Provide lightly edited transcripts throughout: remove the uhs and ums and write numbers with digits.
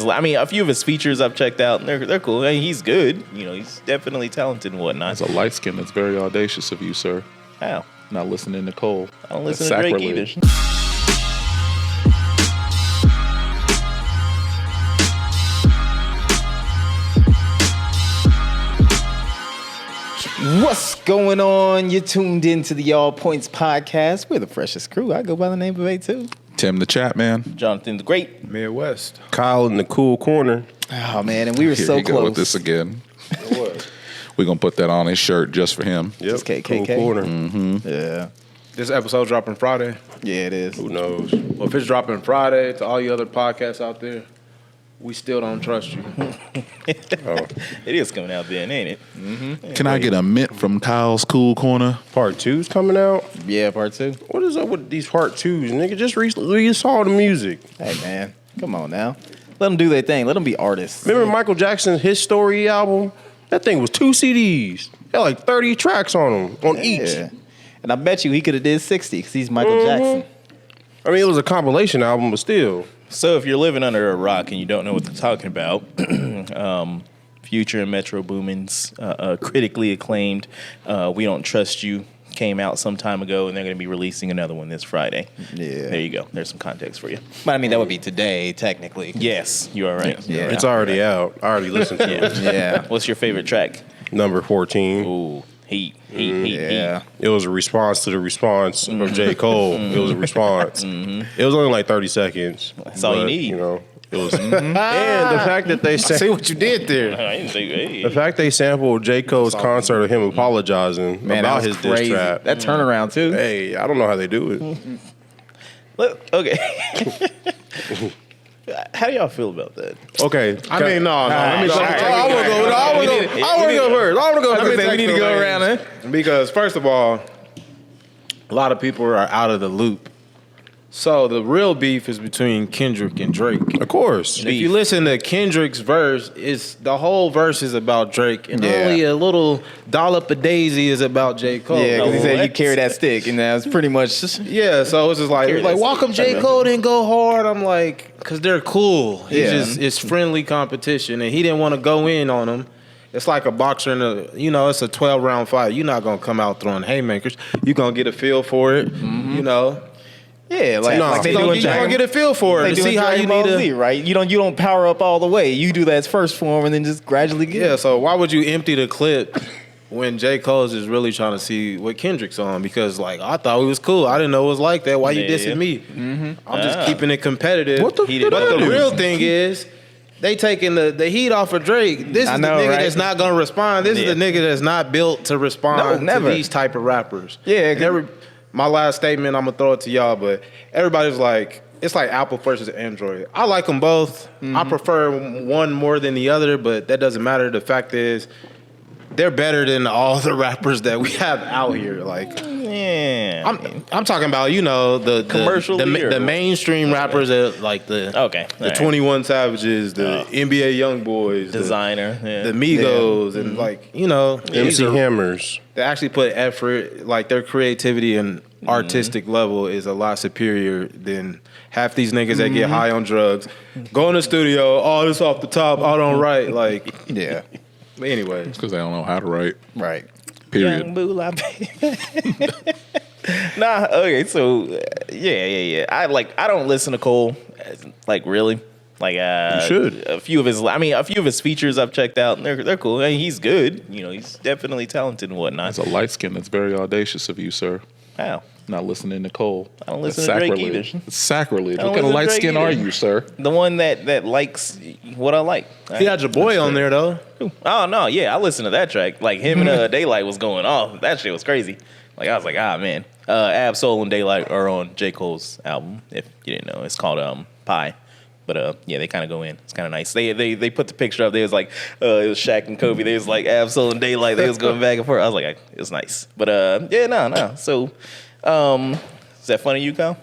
a few of his features I've checked out, and they're cool. I mean, he's good. He's definitely talented and whatnot. As a light skin, that's very audacious of you, sir. How? Not listening to Cole. I don't listen to Drake either. What's going on? You're tuned into the All Points Podcast. We're the freshest crew. I go by the name of A2. Tim the Chat Man. Jonathan the Great. Midwest. Kyle in the cool corner. Oh, man, and we were Here so he close. go with this again. We're going to put that on his shirt just for him. Yep, Just KKK. cool corner. Mm-hmm. Yeah. This episode dropping Friday. Yeah, it is. Who knows? Well, if it's dropping Friday, to all you other podcasts out there, we still don't trust you. It is coming out then, ain't it? Mm-hmm. Can I get a mint from Kyle's Cool Corner? Part 2's coming out. Yeah, part 2. What is up with these part 2s, nigga? Just recently saw the music. Hey, man. Come on now. Let them do their thing. Let them be artists. Remember Michael Jackson's His Story album? That thing was 2 CDs. Had like 30 tracks on them, on each. Yeah. And I bet you he could have did 60 because he's Michael Jackson. I mean, it was a compilation album, but still. So if you're living under a rock and you don't know what they're talking about, Future and Metro Boomin's critically acclaimed We Don't Trust You came out some time ago, and they're going to be releasing another one this Friday. Yeah. There you go. There's some context for you. But I mean, that would be today, technically. Yes, you are right. Yeah. It's already out. I already listened to it. Yeah. What's your favorite track? Number 14. Ooh, Heat. Yeah. It was a response to the response of J.Cole. It was a response. It was only like 30 seconds. That's all you need. You know, it was. And the fact that they See what you did there. I didn't think, hey. the fact they sampled J. Cole's concert of him apologizing Man, about that his was diss crazy. trap. That turnaround, too. Hey, I don't know how they do it. Look, okay. How do y'all feel about that? Okay, I mean, no. Let me I want to go first. we need to go around, because first of all, a lot of people are out of the loop. So the real beef is between Kendrick and Drake. Of course. And if you listen to Kendrick's verse, the whole verse is about Drake, and only a little dollop of Daisy is about J. Cole. Yeah, because he said you What? carry that stick, and that's pretty much just... Yeah, so it's just like, Carry that why come stick. J. Cole didn't go hard? I'm like, because they're cool. It's friendly competition, and he didn't want to go in on them. It's like a boxer in it's a 12-round fight. You're not going to come out throwing haymakers. You're going to get a feel for it, Yeah, like they You're do going to get a feel for it They to see how you need to... right? You don't power up all the way. You do that first form and then just gradually get Yeah, so why would you empty the clip when J. Cole's is really trying to see what Kendrick's on? Because, I thought we was cool. I didn't know it was like that. Why you dissing me? I'm just keeping it competitive. What the fuck? But the real thing is, they taking the heat off of Drake. This is the nigga that's not going to respond. This is the nigga that's not built to respond to these type of rappers. Yeah, And my last statement, I'm going to throw it to y'all, but everybody's like, it's like Apple versus Android. I like them both. I prefer one more than the other, but that doesn't matter. The fact is, they're better than all the rappers that we have out here. Yeah. I'm talking about, the Commercial the leader. mainstream rappers that like the 21 Savages, the NBA YoungBoys, Designer. the Migos, and MC Hammers. they actually put effort, like their creativity and artistic level is a lot superior than half these niggas that get high on drugs, go in the studio, this off the top, I don't write, Yeah. But anyway. It's because they don't know how to write. Right. Period. Young Moolah, baby. Nah, okay, so yeah. I don't listen to Cole, really. You should. A few of his features I've checked out, and they're cool. I mean, he's good. He's definitely talented and whatnot. As a light skin, that's very audacious of you, sir. How? Not listening to Cole. I don't listen That's to Drake sacrilege. either. It's sacrilege. I don't What kind of listen to light Drake skin either. are you, sir? The one that likes what I like. He had your boy on there, though. Oh no, yeah, I listened to that track. Like him and Daylight was going off. That shit was crazy. Like I was like, man. Ab Soul and Daylight are on J. Cole's album. If you didn't know, it's called Pie. But they kind of go in. It's kind of nice. They put the picture up. There was like it was Shaq and Kobe. They was like Ab Soul and Daylight. They was going back and forth. I was like, it was nice. But no. So is that funny to you, Kyle?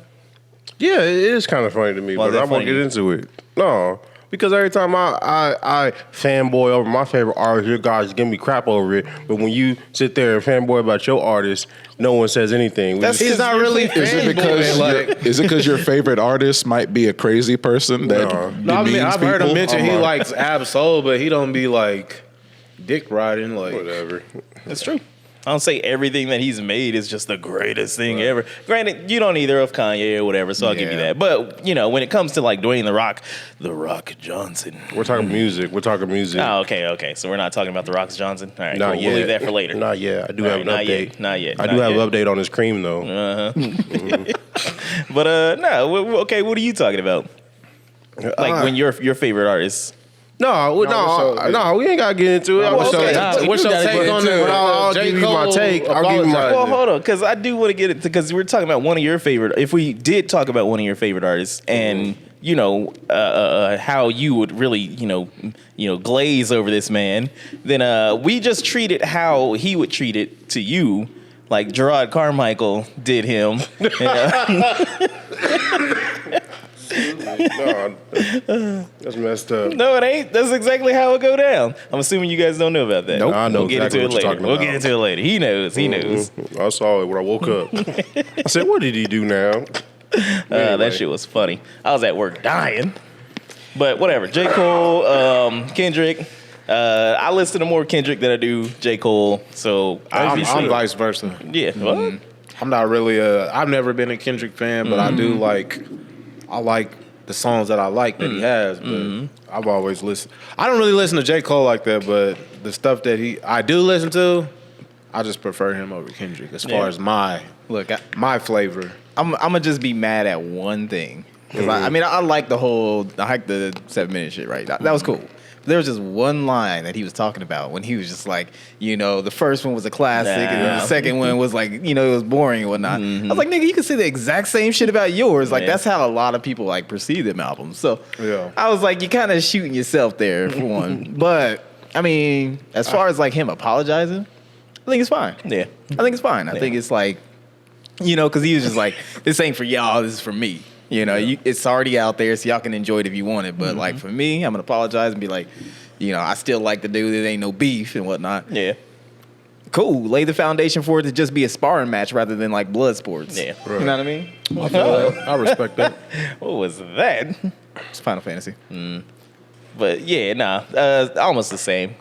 Yeah, it is kind of funny to me, Why is but that I won't funny? get into it. No, Because every time I fanboy over my favorite artist, your guys give me crap over it. But when you sit there and fanboy about your artist, no one says anything. He's not really Is it fanboy. because your favorite artist might be a crazy person that No, I mean, demeans I've heard him people? mention he likes Ab Soul, but he don't be like dick riding. Like Whatever. That's true. I don't say everything that he's made is just the greatest thing ever. Granted, you don't either of Kanye or whatever, so I'll give you that. But, you know, when it comes to like Dwayne The Rock Johnson. We're talking music. Oh, okay. So we're not talking about The Rock Johnson? All right, Not cool. yet. We'll leave that for later. Not yet. I do All have right, an not update. yet. Not yet. I Not do have yet. an update on his cream though. But, no, okay, what are you talking about? Like when your favorite artist... No, we ain't gotta get into it. What's your take on it? I'll give you my take. I'll give you my. Well, hold on, because I do want to get it because we're talking about one of your favorite. If we did talk about one of your favorite artists, and you know how you would really glaze over this man, then we just treat it how he would treat it to you, like Gerard Carmichael did him. No, that's messed up. No, it ain't. That's exactly how it go down. I'm assuming you guys don't know about that. Nope. I know We'll get exactly into what it you're later. talking We'll about. get into it later. He knows. He knows. I saw it when I woke up. I said, "What did he do now?" Anyway. That shit was funny. I was at work dying. But whatever. J. Cole, Kendrick. I listen to more Kendrick than I do J. Cole. So I'm vice versa. yeah. What? I'm not really I've never been a Kendrick fan, but I do like the songs that I like that he has, but I've always listened. I don't really listen to J. Cole like that, but the stuff that I do listen to, I just prefer him over Kendrick as far as my flavor. I'm gonna just be mad at one thing. Because I mean, I like the 7-minute shit, right? That was cool. There was just one line that he was talking about when he was just like, the first one was a classic, and then the second one was like, it was boring and whatnot. I was like, nigga, you can say the exact same shit about yours. Like, that's how a lot of people like perceive them albums. So I was like, you're kind of shooting yourself there for one. But I mean, as far as like him apologizing, I think it's fine. Yeah. I think it's fine. I think it's like, because he was just like, this ain't for y'all, this is for me. It's already out there, so y'all can enjoy it if you want it. But like for me, I'm gonna apologize and be like, I still like the dude. There ain't no beef and whatnot. Yeah. Cool. Lay the foundation for it to just be a sparring match rather than like blood sports. Yeah. You know what I mean? I respect that. What was that? It's Final Fantasy. But yeah, almost the same.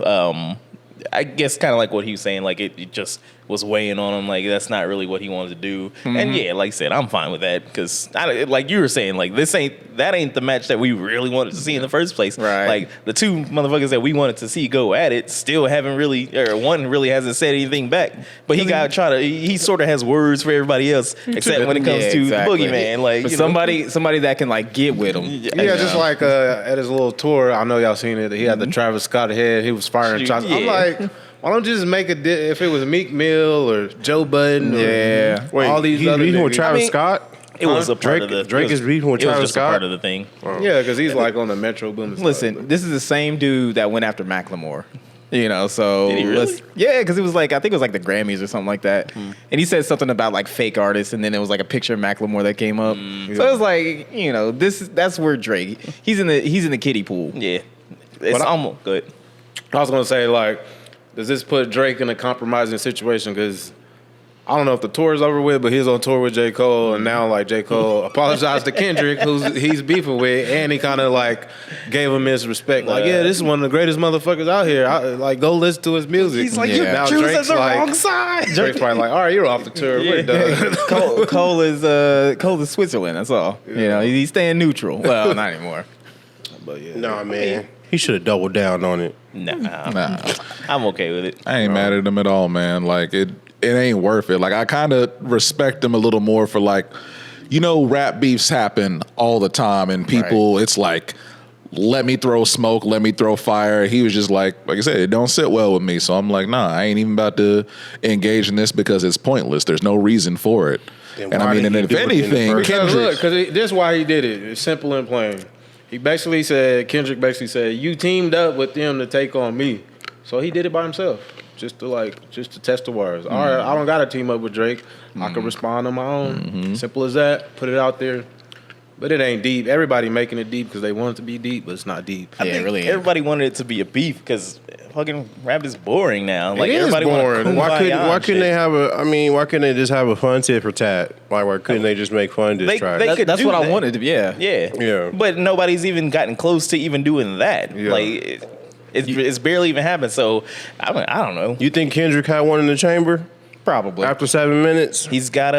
I guess kind of like what he was saying, like it just was weighing on him, like that's not really what he wanted to do. And yeah, like I said, I'm fine with that because, like you were saying, like that ain't the match that we really wanted to see in the first place. Right. Like the two motherfuckers that we wanted to see go at it still haven't really, or one really hasn't said anything back. But he sort of has words for everybody else, except when it comes to the boogeyman. Like but somebody that can like get with him. Yeah, just like at his little tour, I know y'all seen it. He had the Travis Scott head. He was firing shots. I'm like, why don't you just make if it was Meek Mill or Joe Budden? Yeah. Or all these other beefing with niggas. Travis Scott. It was a part of the Drake is beefing with it was Travis just Scott. a part of the thing. Yeah, because he's like on the Metro Boom. Listen, this is the same dude that went after Macklemore. So Did he really? because it was like, I think it was like the Grammys or something like that. And he said something about like fake artists, and then there was like a picture of Macklemore that came up. So it was like, that's where Drake, he's in the kiddie pool. Yeah, it's almost good. I was gonna say, like, does this put Drake in a compromising situation? Because I don't know if the tour is over with, but he's on tour with J. Cole, and now like J. Cole apologized to Kendrick, he's beefing with, and he kind of like gave him his respect. Like, yeah, this is one of the greatest motherfuckers out here. Go listen to his music. He's like, you now choose Drake's the like, wrong side. Drake's probably like, all right, you're off the tour. We're done. Cole is Switzerland. That's all. He's staying neutral. Well, not anymore. But yeah, Nah, man. He should have doubled down on it. Nah, I'm okay with it. I ain't mad at him at all, man. Like it ain't worth it. Like I kind of respect him a little more for like, rap beefs happen all the time, and people, it's like, let me throw smoke, let me throw fire. He was just like I said, it don't sit well with me. So I'm like, nah, I ain't even about to engage in this because it's pointless. There's no reason for it. Then And I why mean, did and he if do it in the anything, first- Because Kendrick. look, this is why he did it. It's simple and plain. Kendrick basically said, you teamed up with them to take on me. So he did it by himself, just to test the waters. All right, I don't got to team up with Drake. I can respond on my own. Simple as that. Put it out there. But it ain't deep. Everybody making it deep because they want it to be deep, but it's not deep. I think everybody wanted it to be a beef because fucking rap is boring now. Like is everybody boring. Why couldn't shit. they have a? I mean, why couldn't they just have a fun tit for tat? Like, why couldn't they just make fun diss track? they could That's do what I that. wanted to be. Yeah. Yeah. But nobody's even gotten close to even doing that. Yeah. Like it's barely even happened. So I don't know. You think Kendrick had one in the chamber Probably. after 7 minutes? He's got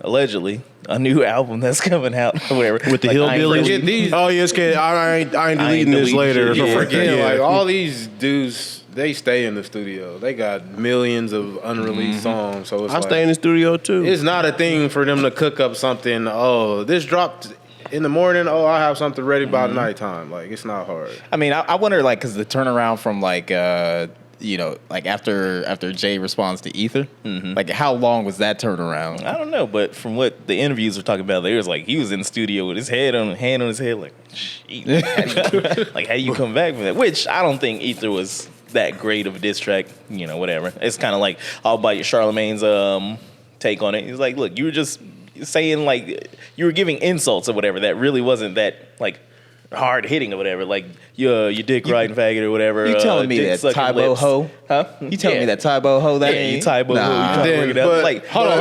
allegedly a new album that's coming out or whatever With the Like, I ain't hillbillies? really- Forget these. Oh yes, kid. I ain't deleting this deleting later. shit, yeah. Forget Yeah. like all these dudes, they stay in the studio. They got millions of unreleased songs. So it's I like, stay in the studio too. it's not a thing for them to cook up something. Oh, this dropped in the morning. Oh, I have something ready by nighttime. Like it's not hard. I mean, I wonder, like, because the turnaround from like, like after Jay responds to Ether, like how long was that turnaround? I don't know, but from what the interviews were talking about, they was like he was in the studio with his hand on his head, like, shit, how do you come back from that? Which I don't think Ether was that great of a diss track, whatever. It's kind of like all about your Charlemagne's take on it. He's like, look, you were just saying like you were giving insults or whatever that really wasn't that like hard hitting or whatever, like your dick riding faggot or whatever. You telling me dick that sucking Tybo lips. ho? Huh? You telling me that Tybo ho? That Yeah, you ain't Tybo ho. You Nah. trying to bring it up. But- Like, hold on.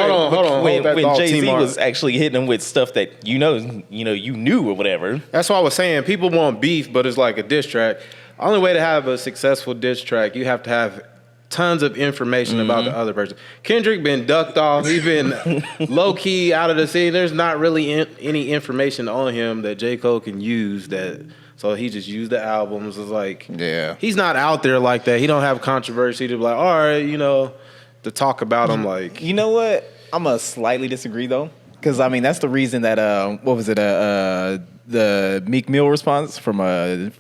When, Hold that when thought, Jay-Z T-Mark. was actually hitting him with stuff that you knew or whatever. That's why I was saying people want beef, but it's like a diss track. Only way to have a successful diss track, you have to have tons of information about the other person. Kendrick been ducked off. He's been low key out of the scene. There's not really any information on him that J. Cole can use. So he just used the albums. It's like he's not out there like that. He don't have controversy to be like, all right, to talk about him. Like, You know what? I'm gonna slightly disagree though, because I mean that's the reason that what was it? The Meek Mill response from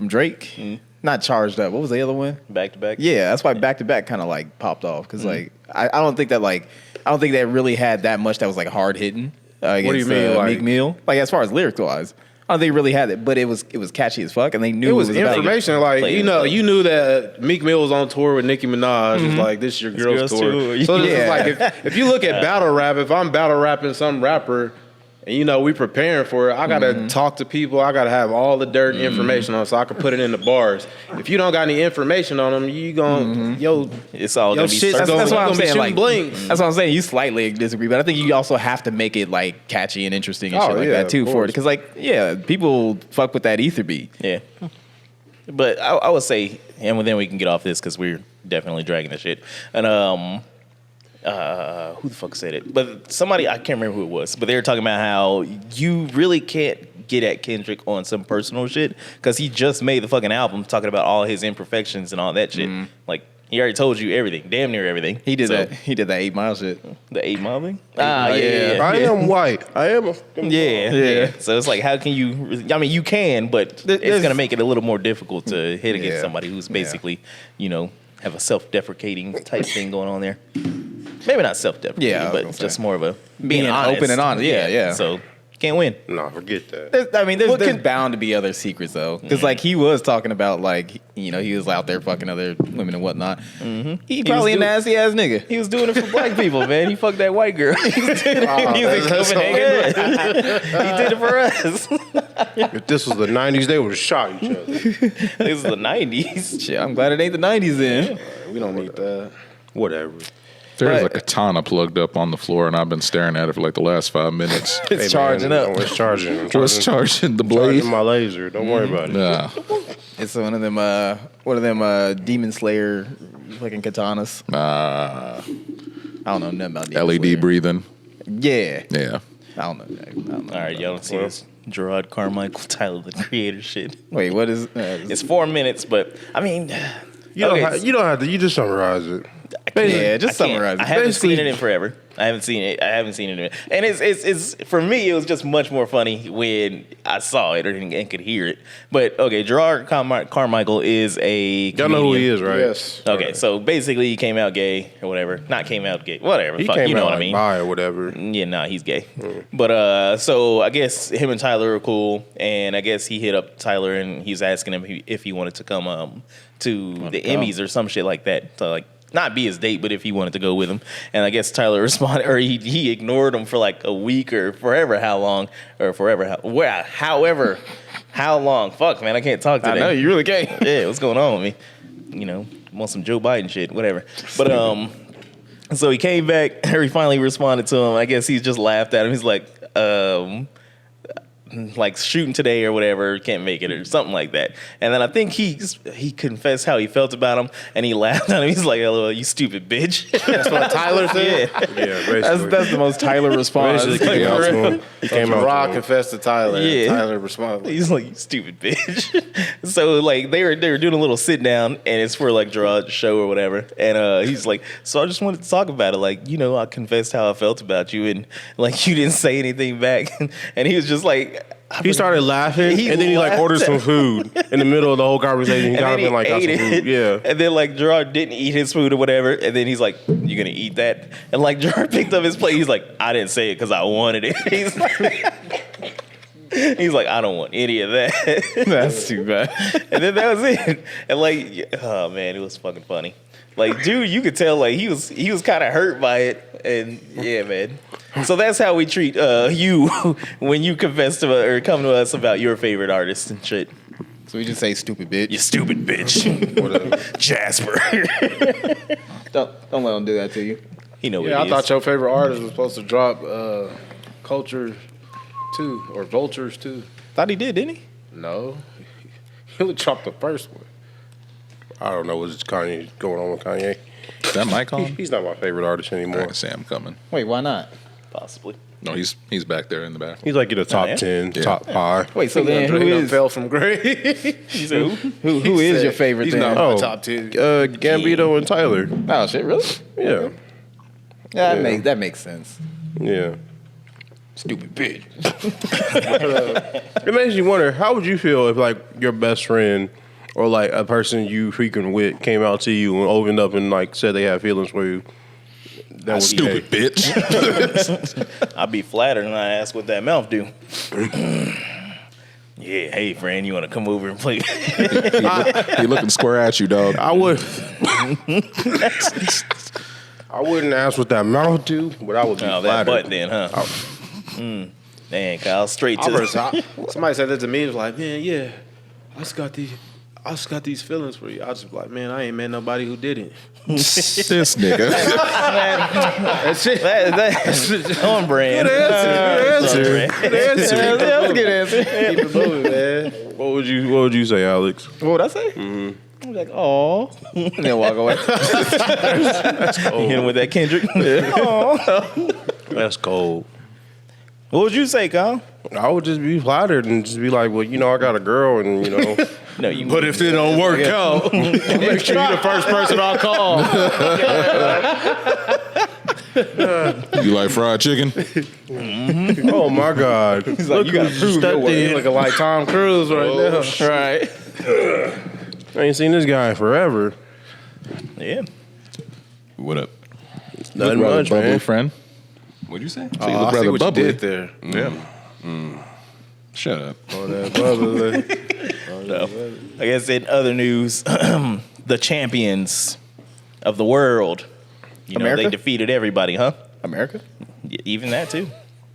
Drake, not Charged Up. What was the other one? Back to back. Yeah, that's why back to back kind of like popped off because like I don't think that really had that much that was like hard hitting. Against, do you mean, like- Meek Mill? Like as far as lyrics wise, I don't think it really had it, but it was catchy as fuck, and they knew it was about information. Like, Play it. you knew that Meek Mill was on tour with Nicki Minaj. It's like, this is your girl's girls tour. too. So this Yeah. is like, if you look at battle rap, if I'm battle rapping some rapper, and we preparing for it, I gotta talk to people. I gotta have all the dirt information on it so I can put it in the bars. If you don't got any information on them, you gon' It's all Yo, gonna be shit's circled. going- That's what you I'm gonna be saying. Like, shooting blinks. that's what I'm saying. You slightly disagree, but I think you also have to make it like catchy and interesting and Oh, shit like yeah, that too of for it. course. Because people fuck with that Ether beat. Yeah. But I would say, and then we can get off this because we're definitely dragging the shit. And who the fuck said it? But somebody, I can't remember who it was, but they were talking about how you really can't get at Kendrick on some personal shit because he just made the fucking album talking about all his imperfections and all that shit. Like, he already told you everything, damn near everything. He did So, that. He did that 8 Mile shit. The 8 Mile thing? Mile, yeah. I am white. I am a fucking Yeah. So it's like, how can you? I mean, you can, but it's gonna make it a little more difficult to hit against Yeah. somebody who's basically, have a self-deprecating type thing going on there. Maybe not self-deprecating, Yeah, I was but gonna just say. more of a Being honest. open and honest. Yeah. So can't win. Nah, forget that. There's bound to be other secrets though, because like he was talking about like he was out there fucking other women and whatnot. He probably a doing- nasty ass nigga. He was doing it for black people, man. He fucked that white girl. he was in Copenhagen. He did it for us. If this was the 90s, they would have shot each other. This is the 90s. Shit, I'm glad it ain't the 90s then. we don't need that. Whatever. There's a katana plugged up on the floor, and I've been staring at it for like the last 5 minutes. It's charging up. It's charging. I'm What's charging the blade? charging my laser. Don't worry about it. Nah. It's one of them Demon Slayer fucking katanas. I don't know nothing about Demon LED Slayer. breathing. Yeah. Yeah. I don't know. All right, y'all don't see this Gerard Carmichael, Tyler the Creator shit. Wait, what is? It's 4 minutes, but I mean, You don't have to. You just summarize it. Yeah, just I can't. summarize it. I haven't Basically- seen it in forever. I haven't seen it in, and it's for me. It was just much more funny when I saw it and could hear it. But okay, Gerard Carmichael is a Y'all know who he comedian. is, right? Yes. Okay, so basically he came out gay or whatever. Not came out gay, whatever. He Fuck, came you know out what I like mean? bi or whatever. Yeah, nah, he's gay. But so I guess him and Tyler are cool, and I guess he hit up Tyler and he's asking him if he wanted to come to the Emmys or some shit like that. So like not be his date, but if he wanted to go with him. And I guess Tyler responded, or he ignored him for like a week or however long. How long? Fuck, man, I can't talk today. I know you really can't. Yeah, what's going on with me? You know, want some Joe Biden shit, whatever. But so he came back, or he finally responded to him. I guess he's just laughed at him. He's like shooting today or whatever, can't make it or something like that. And then I think he confessed how he felt about him, and he laughed at him. He's like, "LOL, you stupid bitch." That's what Tyler said. Yeah, basically. That's the most Tyler response. Basically, Like, came out for to real. him. He came out Rock to him. confessed to Tyler. Yeah. Tyler responded. He's like, "You stupid bitch." So like they were doing a little sit down, and it's for like Gerard's show or whatever. And he's like, "So I just wanted to talk about it. Like, you know, I confessed how I felt about you, and like you didn't say anything back." And he was just like. He started laughing, He and then he like laughed ordered some food in the middle of the whole conversation. He And got then up he and like got ate some it. food. Yeah. And then like Gerard didn't eat his food or whatever. And then he's like, "You gonna eat that?" And like Gerard picked up his plate. He's like, "I didn't say it because I wanted it." He's like, "I don't want any of that." That's too bad. And then that was it. And like, oh man, it was fucking funny. Like, dude, you could tell like he was kind of hurt by it. And yeah, man. So that's how we treat you when you confess to or come to us about your favorite artist and shit. So we just say stupid bitch. You stupid bitch, Jasper. Don't let him do that to you. You know what Yeah, it I thought is. your favorite artist was supposed to drop Culture 2 or Vultures 2. Thought he did, didn't he? No. He would drop the first one. I don't know what's Kanye going on with Kanye. Is that mic on? He's not my favorite artist All anymore. right, Sam coming. Wait, why not? Possibly. No, he's back there in the back. He's like in the top yeah? 10, Yeah. top 5. Wait, so then who He done is fell from grace. He said, "Who?" who is your favorite He's then? not my Oh. top 10. Gambino and Tyler. Oh shit, really? Yeah. Yeah, Yeah. that makes sense. Yeah. Stupid bitch. It makes you wonder, how would you feel if like your best friend or like a person you frequent with came out to you and opened up and like said they had feelings for you? That was Stupid gay. bitch. I'd be flattered and I ask what that mouth do. Yeah, hey friend, you want to come over and play? He looking square at you, dog. I would. I wouldn't ask what that mouth do, but I would be Oh, that flattered. butt then, huh? Man, Kyle, straight to Somebody said that to me. It was like, man, yeah, I just got these feelings for you. I just be like, man, I ain't met nobody who didn't. This nigga. That's it. That's on brand. Good answer. Good answer. That's a good answer. Keep it moving, man. What would you say, Alex? What would I say? I'm like, oh, And then walk away. hit him with that Kendrick. That's cold. What would you say, Kyle? I would just be flattered and just be like, well, you know, I got a girl, and you know. No, you. But if it don't work out, make sure you're the first person I'll call. You like fried chicken? Oh my God! He's like, you gotta prove your You worth. looking like Tom Cruise right now. Right. I ain't seen this guy in forever. Yeah. What up? Nothing Look rather much, bubbly, man. friend. What'd you say? So you look I see rather what bubbly. you did there. Yeah. Shut up. Oh, that bubbly. So, I guess in other news, the champions of the world, you know, America? they defeated everybody, huh? America? Even that too.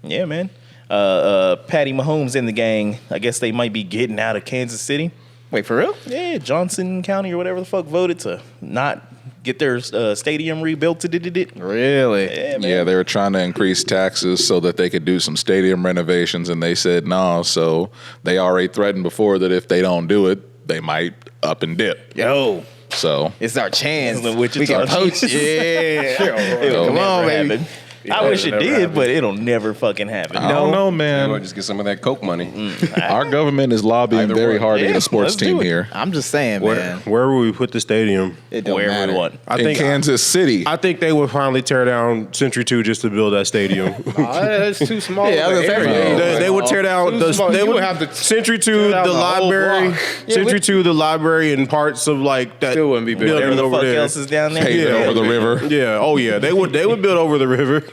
Yeah, man. Patty Mahomes and the gang, I guess they might be getting out of Kansas City. Wait, for real? Yeah, Johnson County or whatever the fuck voted to not get their stadium rebuilt. Really? Yeah, man. Yeah, they were trying to increase taxes so that they could do some stadium renovations, and they said no. So they already threatened before that if they don't do it, they might up and dip. Yo, So It's our chance. The Wichita We can Chiefs. poach. Yeah. it'll Come on, never baby. happen. I wish it never did, happen. but it'll never fucking happen. I don't know, man. Just get some of that Coke money. Our government is lobbying Either very one. hard to Yeah, get a sports let's do team it. here I'm just saying, man. Where would we put the stadium? It don't Wherever matter. we want. I in think Kansas City. I think they would finally tear down Century 2 just to build that stadium. That's too small. Yeah, I was of an gonna say, area. They would tear down Too the. small. They You would would have to Century 2, tear down the the whole library, block. Century 2, the library, and parts of like that. Still wouldn't be big. building Whatever the over fuck there. else is down there. Paved Yeah. over the river. Yeah. Oh yeah. They would build over the river.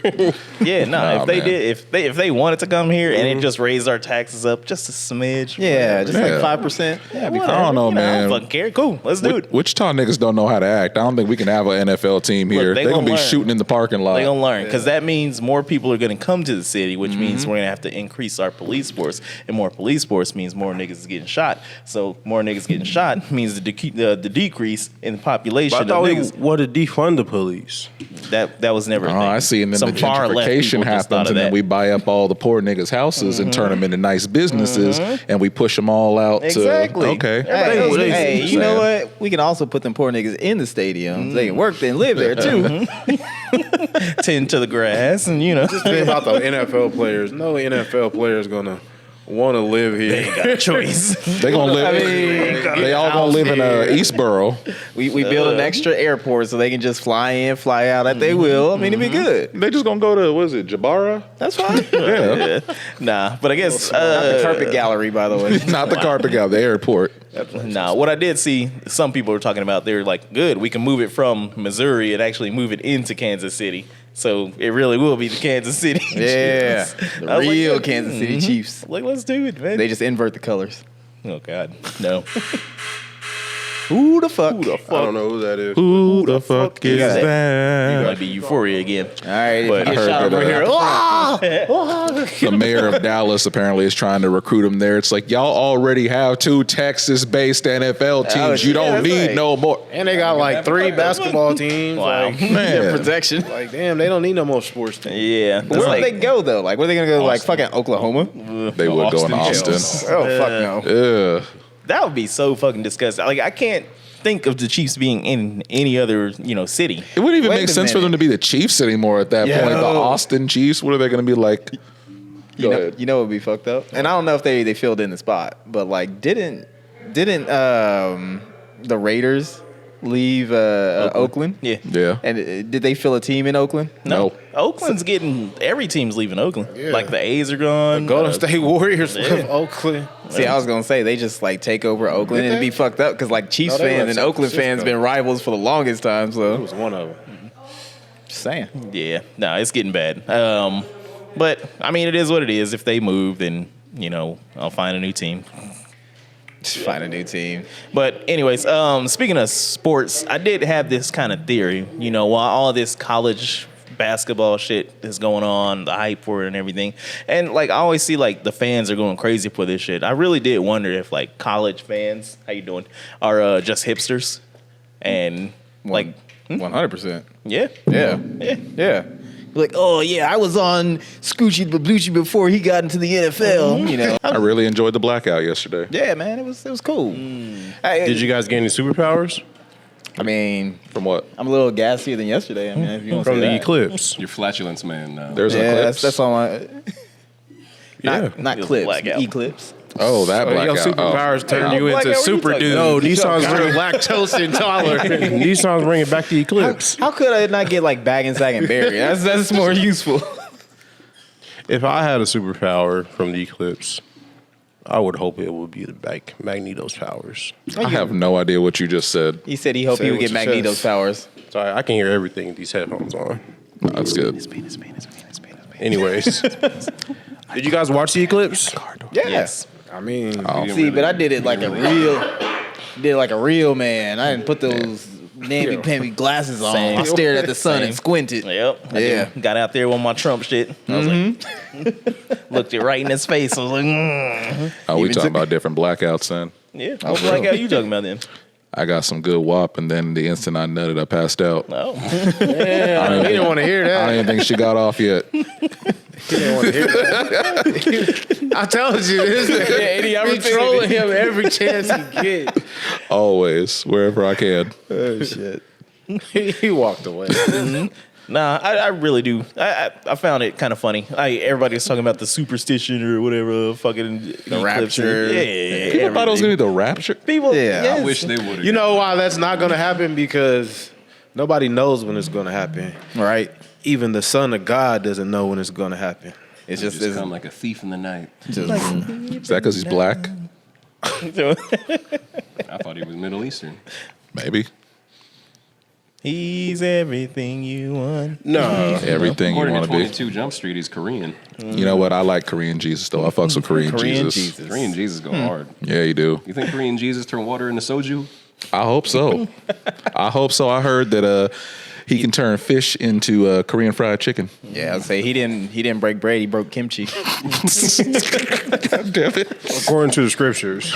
Yeah, no. If they man. did, if they wanted to come here and it just raised our taxes up just a smidge, Yeah, just Yeah. like 5%. Yeah, whatever, I don't know, I man. don't fucking care. Cool, let's do it. Wichita niggas don't know how to act. I don't think we can have an NFL team here. they They're gonna gonna be learn. shooting in the parking lot. They're gonna learn because that means more people are gonna come to the city, which means we're gonna have to increase our police force, and more police force means more niggas is getting shot. So more niggas getting shot means the decrease in the population But I of thought we niggas. wanted to defund the police. That was never. A thing. I see, and then Some the far left gentrification people just thought happens, of and then that. we buy up all the poor niggas' houses and turn them into nice businesses, and we push them all out. Exactly. To, okay, Hey, you know Saying. what? We can also put them poor niggas in the stadium. They can work and live there too. tend to the grass, and you know, Think about the NFL players. No NFL player is gonna want to live here. they got a choice. They gonna live. They all gonna live in Eastboro. We build an extra airport so they can just fly in, fly out at they will. I mean, it'd be good. They just gonna go to what is it, Jabara? That's fine. Yeah, Nah, but I guess Not the carpet gallery, by the way. not the carpet gallery, the airport. Nah, what I did see, some people were talking about, they were like, good, we can move it from Missouri and actually move it into Kansas City. So it really will be the Kansas City. Yeah, Chiefs. the I was like, real yeah, Kansas City Chiefs. Like, let's do it, man. They just invert the colors. Oh, God. No. Who the fuck? I don't know who that is. Who the fuck is You're that? going to be Euphoria again. All right, But if you I get heard shot that, over here. The mayor of Dallas apparently is trying to recruit them there. It's like y'all already have 2 Texas-based NFL teams. You don't that's need right. no more. And they got like 3 basketball teams. Wow. Like, Man, Protection. like, damn, they don't need no more sports teams. Yeah. That's Where like, would they go though? Like, where are they gonna go? Like fucking Oklahoma? they would go in Austin. Oh fuck no. Ugh. that would be so fucking disgusting. Like, I can't think of the Chiefs being in any other, city. It wouldn't even Wait make a sense for them minute. to be the Chiefs anymore at that Yeah. point. The Austin Chiefs, what are they going to be like? Go ahead. You know what would be fucked up? And I don't know if they filled in the spot, but like didn't the Raiders leave Oakland? Yeah. Yeah. And did they fill a team in Oakland? No. No. Oakland's getting, every team's leaving Oakland. Yeah. Like, the A's are gone. Golden State Warriors yeah. left Oakland. See, I was gonna say they just like take over Oakland and it'd be fucked up because like Chiefs No, they fans left and San Oakland fans Francisco. been rivals for the longest time. It So was one of them. just saying. Yeah, no, it's getting bad. But I mean, it is what it is. If they move, then I'll find a new team. Just find a new team. But anyways, speaking of sports, I did have this kind of theory. While all this college basketball shit is going on, the hype for it and everything, and like I always see like the fans are going crazy for this shit. I really did wonder if like college fans, how you doing, are just hipsters, and like 100%. yeah. Yeah. Yeah. Yeah. Like, oh yeah, I was on Scoochie Bablucci before he got into the NFL. I really enjoyed the blackout yesterday. Yeah, man, it was cool. Did you guys get any superpowers I mean, From what? I'm a little gassier than yesterday. I mean, if you want to from say the that. eclipse? You're flatulence man now. There's an Yeah, eclipse. that's all I. Yeah. Not It was clips, blackout. eclipse. Oh, that Your blackout. superpowers turn Oh. you Blackout, into what you super talking dude. about? No, these songs You're bring lactose intolerant. these songs bring it back to eclipse. How could I not get like bag and sack and berry? That's more useful. If I had a superpower from the eclipse, I would hope it would be the Magneto's powers. I have no idea what you just said. He said he hoped Say he would what get you Magneto's said. powers. Sorry, I can hear everything with these headphones on. That's good. Anyways, did you guys watch the eclipse? Yeah. Yes. I mean, See, but I did it like a real man. I didn't put those namby-pamby glasses on. Same. I stared at the sun and squinted. Yep. I Yeah. got out there with my Trump shit. I was like, looked it right in his face. I was like, Oh, we Even talking took- about different blackouts then. yeah. What blackout you talking about then? I got some good wop, and then the instant I nutted, I passed out. Oh, he didn't want to hear I that. didn't think she got off yet. He didn't want to hear that. I told you this. Be trolling him every chance he get. Always, wherever I can. Oh, shit. He walked away. nah. I really do. I found it kind of funny. Everybody was talking about the superstition or whatever. Fucking the rapture. Yeah. People thought it was gonna be the rapture. People. Yeah, I yes. I wish they would have. You know why that's not going to happen? Because nobody knows when it's going to happen. Right. Even the Son of God doesn't know when it's going to happen. It's just just, come like a thief in the night. Is that because he's black? I thought he was Middle Eastern. Maybe. He's everything you want. No. Everything you According want to to be. 22 Jump Street, he's Korean. You know what? I like Korean Jesus though. I fucks with Korean Jesus. Korean Jesus go hard. Yeah, you do. You think Korean Jesus turned water into soju? I hope so. I hope so. I heard that he can turn fish into Korean fried chicken. Yeah, I'd say he didn't break bread. He broke kimchi. God damn it. According to the scriptures.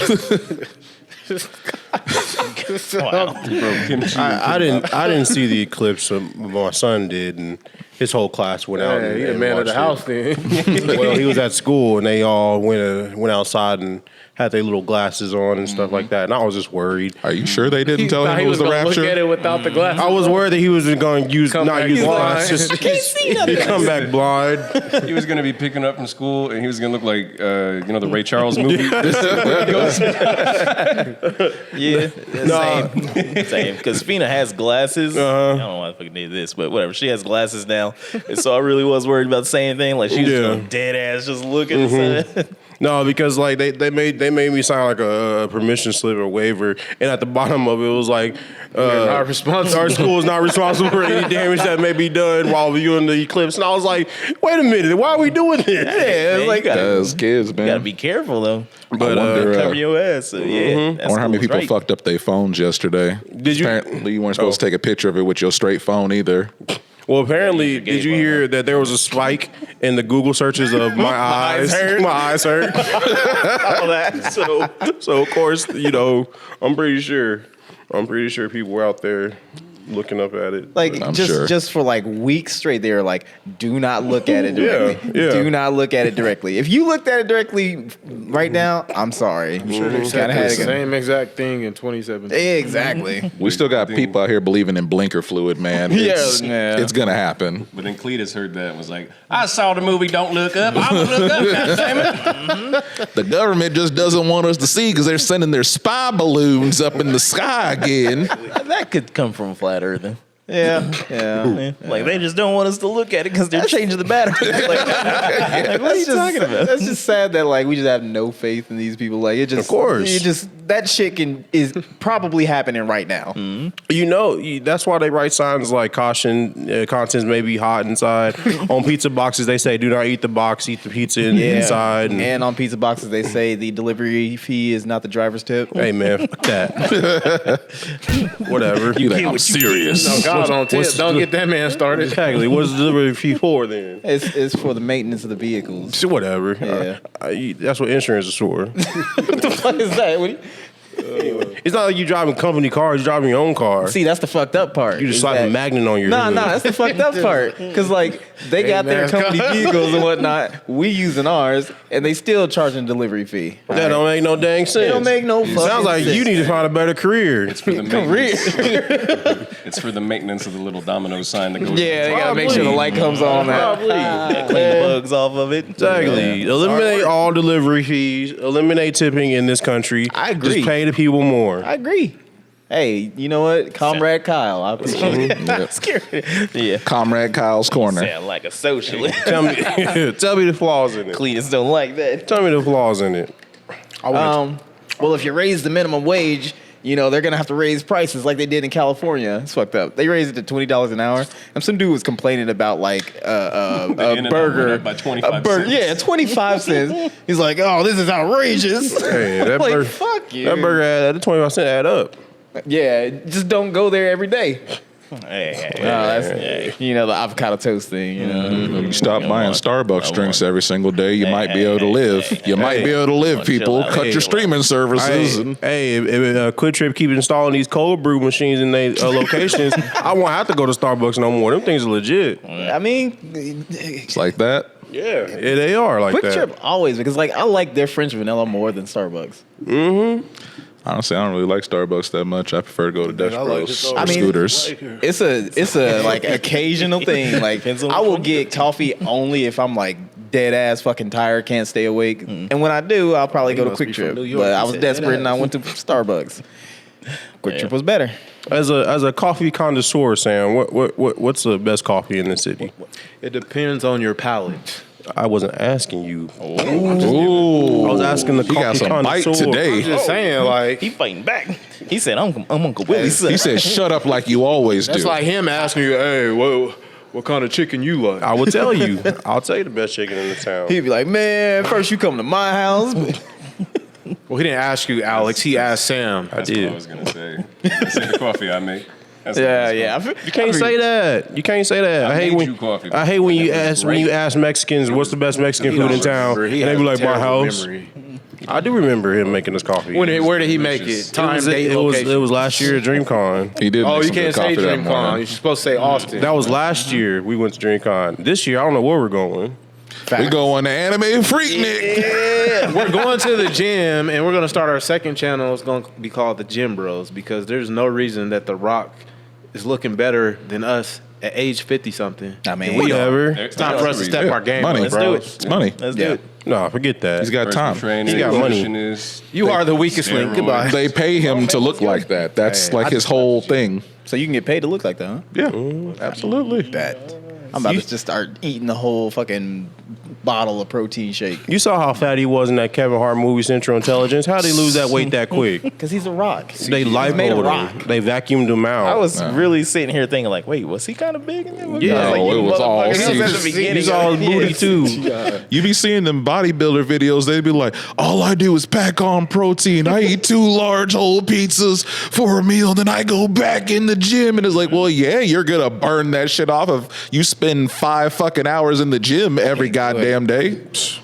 I didn't see the eclipse. My son did, and his whole class went out. Yeah, and, he the and man of the watched house then. Well, he was at school, and they all went outside and had their little glasses on and stuff like that. And I was just worried. Are you sure they didn't tell him it was the gonna rapture? look at it without the glasses. I was worried that he was going to use Come not back use blind. glasses. Can't see nothing. He come back blind. He was going to be picking up from school, and he was going to look like, the Ray Charles movie. Same. Because Fina has glasses. I don't know why the fuck I did this, but whatever. She has glasses now. And so I really was worried about the same thing. Like, she was just dead ass just looking at the No, because like they made me sign like a permission slip or waiver, and at the bottom of it was like, not responsible. Our school is not responsible for any damage that may be done while viewing the eclipse. And I was like, wait a minute, why are we doing this? Yeah, it's like, Those kids, man. you gotta be careful though. But I wonder, Cover your ass. So, yeah, I wonder how many people fucked up their phones yesterday. Did you- Apparently, you weren't supposed to take a picture of it with your straight phone either. Well, apparently, did you hear that there was a spike in the Google searches of my eyes? My eyes hurt. all that. So of course, I'm pretty sure people were out there looking up at it. Like I'm just sure. just for like weeks straight, they were like, "Do not look at it directly. Yeah. Do not look at it directly. If you looked at it directly right now, I'm sorry. I'm sure They said the same exact thing in 2017. Exactly. We still got people out here believing in blinker fluid, man. It's, Yeah. it's gonna happen. But then Cletus heard that and was like, I saw the movie Don't Look Up. I'm going to look up, goddammit. The government just doesn't want us to see because they're sending their spy balloons up in the sky again. That could come from flat earthing. Yeah. Yeah. Like they just don't want us to look at it because they're changing the battery. Like, what are you talking about? That's just sad that like we just have no faith in these people. Like it just, Of course. it just that shit is probably happening right now. That's why they write signs like caution, contents may be hot inside. On pizza boxes, they say do not eat the box, eat the pizza inside. And on pizza boxes, they say the delivery fee is not the driver's tip. Hey man, fuck that. Whatever. You like, I'm serious. No, God on tip. Don't get that man started. Exactly. What's the delivery fee for then? It's for the maintenance of the vehicles. So whatever. Yeah. That's what insurance is for. What the fuck is that? It's not like you driving company cars. You driving your own car. See, that's the fucked up part. You just is slap a that- magnet on your Nah, hood. that's the fucked up part. Because, like, they got their man. company vehicles and whatnot. We using ours, and they still charging delivery fee. That don't make no dang sense. It don't make no fucking Sounds like you sense. need to find a better career. It's for the maintenance. It's for the maintenance of the little domino sign that goes. Yeah, they gotta make sure the light comes on. Yeah, clean the bugs off of it. Exactly. Eliminate all delivery fees. Eliminate tipping in this country. I agree. Just pay the people more. I agree. Hey, you know what? Comrade Kyle, I appreciate it. Yep. Scary. Yeah. Comrade Kyle's corner. Sound like a socialist. tell me the flaws in it. Cletus don't like that. Tell me the flaws in it. Well, if you raise the minimum wage, you know, they're going to have to raise prices like they did in California. It's fucked up. They raised it to $20 an hour. And some dude was complaining about like a In-N-Out burger. went up by 25 cents. Yeah, 25 cents. He's like, oh, this is outrageous. Hey, that like, burger, fuck you. that burger at the 25 cent add up. Yeah, just don't go there every day. Hey, That's, you know, the avocado toast thing, you know. You stop buying Starbucks drinks every single day, you might be able to live. You might be able to live, people. chill out. Cut Hey, your streaming services. and If Quick Trip keep installing these cold brew machines in their locations, I won't have to go to Starbucks no more. Them things are legit. I mean, It's like that. Yeah, they are like Quick that. Trip always, because like I like their French vanilla more than Starbucks. Honestly, I don't really like Starbucks that much. I prefer to go to Dutch I like Bros it, though. or I mean, Scooters. It's a like occasional thing. Like I will get coffee only if I'm like dead ass fucking tired, can't stay awake. And when I do, I'll probably go to must Quick be from Trip. New York. But I You was said desperate dead and I ass. went to Starbucks. Quick Trip was better. As a coffee connoisseur, Sam, what's the best coffee in the city? It depends on your palate. I wasn't asking you. I was asking the He got coffee some bite connoisseur. today. I'm just saying, like, He fighting back. He said, "I'm Uncle Willie's son." He said, "Shut up like you always do." That's like him asking you, "Hey, what kind of chicken you like?" I will tell you. I'll tell you the best chicken in the town. He'd be like, man, first you come to my house. Well, he didn't ask you, Alex. He asked Sam. That's what I was gonna say. It's in the coffee I make. That's what Yeah, it's yeah. called. You can't say that. You can't say that. I I hate made when you coffee. I hate when you That was ask when you great. ask Mexicans what's the best Mexican food in town, and they be like my house. I do remember him making us coffee. Where did he make it? delicious. Time, date, location. it was last year at DreamCon. He did. Oh, make you some can't good say coffee that DreamCon. morning. You're supposed to say Austin. That was last year. We went to DreamCon. This year, I don't know where we're going. We go on the Anime Freaknik. We're going to the gym, and we're going to start our second channel. It's going to be called the Gym Bros because there's no reason that The Rock is looking better than us at age 50-something. I mean, Whatever. It's time for us to step our game money, up, bro. bro. It's money. Let's Yeah. do it. No, forget that. He's got Personal time. trainer, He got money. nutritionist. You are the weakest link. Steroids. Goodbye. They pay him to look like that. That's like his whole thing. So you can get paid to look like that, huh? Yeah, absolutely. Bet. I'm about to just start eating the whole fucking bottle of protein shake. You saw how fat he was in that Kevin Hart movie Central Intelligence. How did he lose that weight that quick? Because he's a rock. They He's made of lipoed rock. him. They vacuumed him out. I was really sitting here thinking, like, wait, was he kind of big in that movie? Yeah. I like, No, you it was all motherfucker, he was at the seasons. beginning. He saw his booty too. You be seeing them bodybuilder videos. They'd be like, "All I do is pack on protein. I eat 2 large whole pizzas for a meal, then I go back in the gym." And it's like, well, yeah, you're gonna burn that shit off if you spend 5 fucking hours in the gym every goddamn day.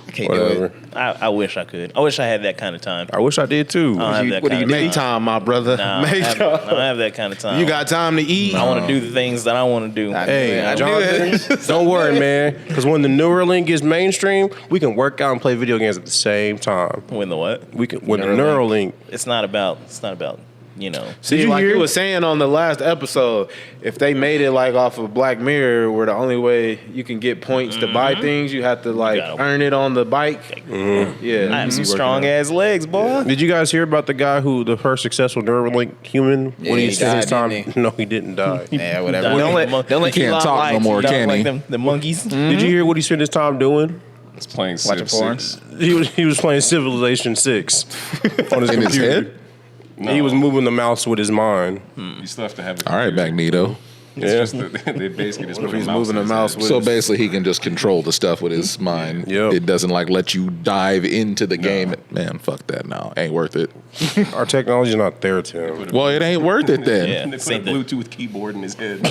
I can't do Whatever. it. I wish I could. I wish I had that kind of time. I wish I did too. I don't have that what do kind you of Make time, my brother. Nah, I Make don't time. have, I don't have that kind of time. You got time to eat. I want to do the things that I want to do. Hey, I knew Jonathan, don't worry, man. Because when the Neuralink gets mainstream, we can work out and play video games at the same time. When the what? We can when the Neuralink. It's not about. You know. See, Did you like hear- you was saying on the last episode, if they made it like off of Black Mirror, where the only way you can get points to buy things, you have to like gotta- earn it on the bike. Yeah, I have some strong ass legs, boy. Did you guys hear about the guy who the first successful Neuralink human? Yeah, when he spent his died, time? didn't he? No, he didn't die. Yeah, whatever. Don't Don't let, let, don't let He can't Elon talk lie no to more, you, can like he? the monkeys. Did you hear what he spent his time doing? It's playing Watching Civ porn? 6. He was playing Civilization 6 on his In his computer. head? No, He was moving the mouse with his mind. You still have to have. All right, Magneto. It's just that they basically just What if put he's a mouse moving in the his mouse head. with So basically, he can just control the stuff with his mind. Yep. It doesn't like let you dive into the game. Man, fuck that. No, ain't worth it. Our technology's not there, Tim. Well, it ain't worth it then. Yeah. They put a Same thing. Bluetooth keyboard in his head.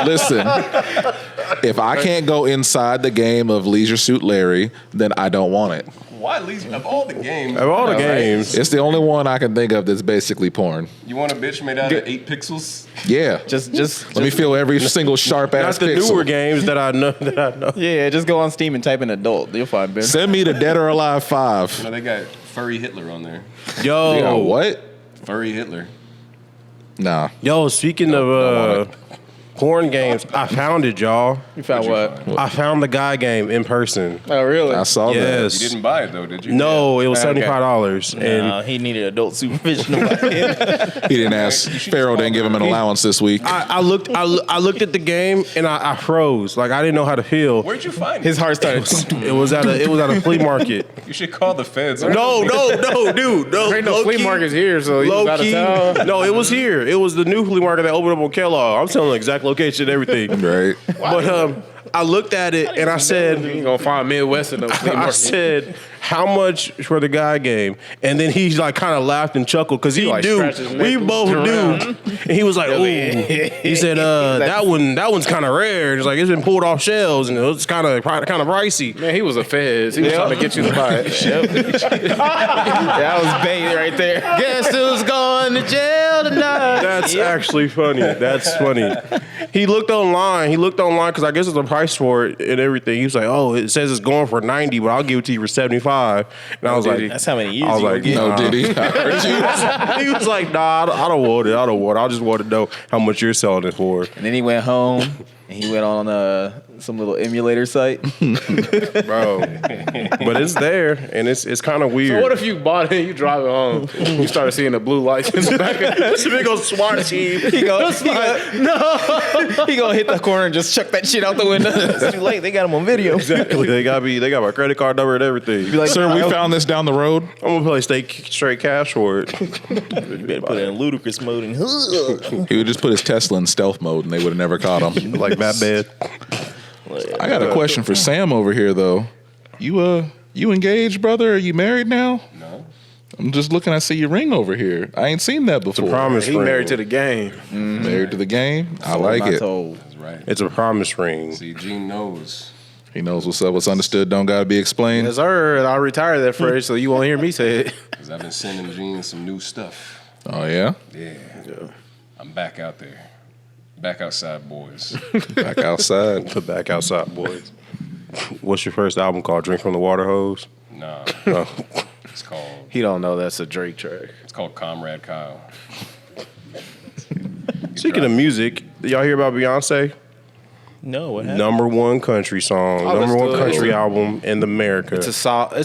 Listen, if I can't go inside the game of Leisure Suit Larry, then I don't want it. Why least of all the games? Of all the games, It's the only one I can think of that's basically porn. You want a bitch made out of 8 pixels? Yeah. just Let me feel every single sharp not ass the pixel. newer games that I know. yeah, just go on Steam and type in adult. You'll find Ben. Send me to Dead or Alive 5. No, they got Furry Hitler on there. Yo, Yeah, what? Furry Hitler. Nah. Yo, speaking of porn games, I found it, y'all. You found what? I found the guy game in person. Oh, really? I saw Yes. You didn't buy it though, did you? No, it was Okay. $75, and He needed adult supervision. About it. that. He didn't ask. Pharaoh didn't give him an allowance this week. I looked at the game and I froze. Like I didn't know how to feel. Where'd you find His it? heart started. It was at a flea market. You should call the feds. No, dude, no. Ain't no low flea key- markets here, so you was Low out of key, town. no, it was here. It was the new flea market that opened up on Kellogg. I'm telling the exact location and everything. Right. But I looked at it and I said, You ain't gonna find Midwest in no flea I market. said, how much for the guy game? And then he like kind of laughed and chuckled because he like knew. scratched his neck We and both looked knew. around. And he was like, ooh. He said, that one's kind of rare. It's like it's been pulled off shelves and it's kind of pricey. Man, he was a feds. He was trying to get you to buy it. That was bait right there. Guess who's going to jail tonight? That's actually funny. That's funny. He looked online because I guess it's a price for it and everything. He was like, "Oh, it says it's going for 90, but I'll give it to you for 75." And I was like, That's how many years I was you like, gonna get. No, nah. did he? I heard you. He was like, "Nah, I don't want it. I don't want it. I just want to know how much you're selling it for." And then he went home and he went on some little emulator site. Bro, but it's there and it's kind of weird. So what if you bought it and you drive it home? You started seeing the blue lights in the back of That's a big old SWAT car scheme. He gonna hit the corner and just chuck that shit out the window. It's too late. They got him on video. Exactly. They got my credit card number and everything. Be like, Sir, we found this down the road. I'm gonna play straight cash for it. You better put it in ludicrous mode. And He would just put his Tesla in stealth mode, and they would have never caught him. Like Batman. I got a question for Sam over here, though. You engaged, brother? Are you married now? No. I'm just looking. I see your ring over here. I ain't seen that before. Promise He ring. married to the game. Married to the game. I like it. That's right. It's a promise ring. See, Gene knows. He knows what's up. What's understood don't gotta be explained. Yes, sir. And I'll retire that phrase so you won't hear me say it. Because I've been sending Gene some new stuff. Oh yeah. Yeah. I'm back out there. Back outside, boys. Back outside. Put back outside, boys. What's your first album called? Drink from the Water Hose? Nah. No. It's called He don't know that's a Drake track. Comrade Kyle. Speaking of music, did y'all hear about Beyonce? no, what happened? #1 country song, I #1 listened to it. country album in America. It's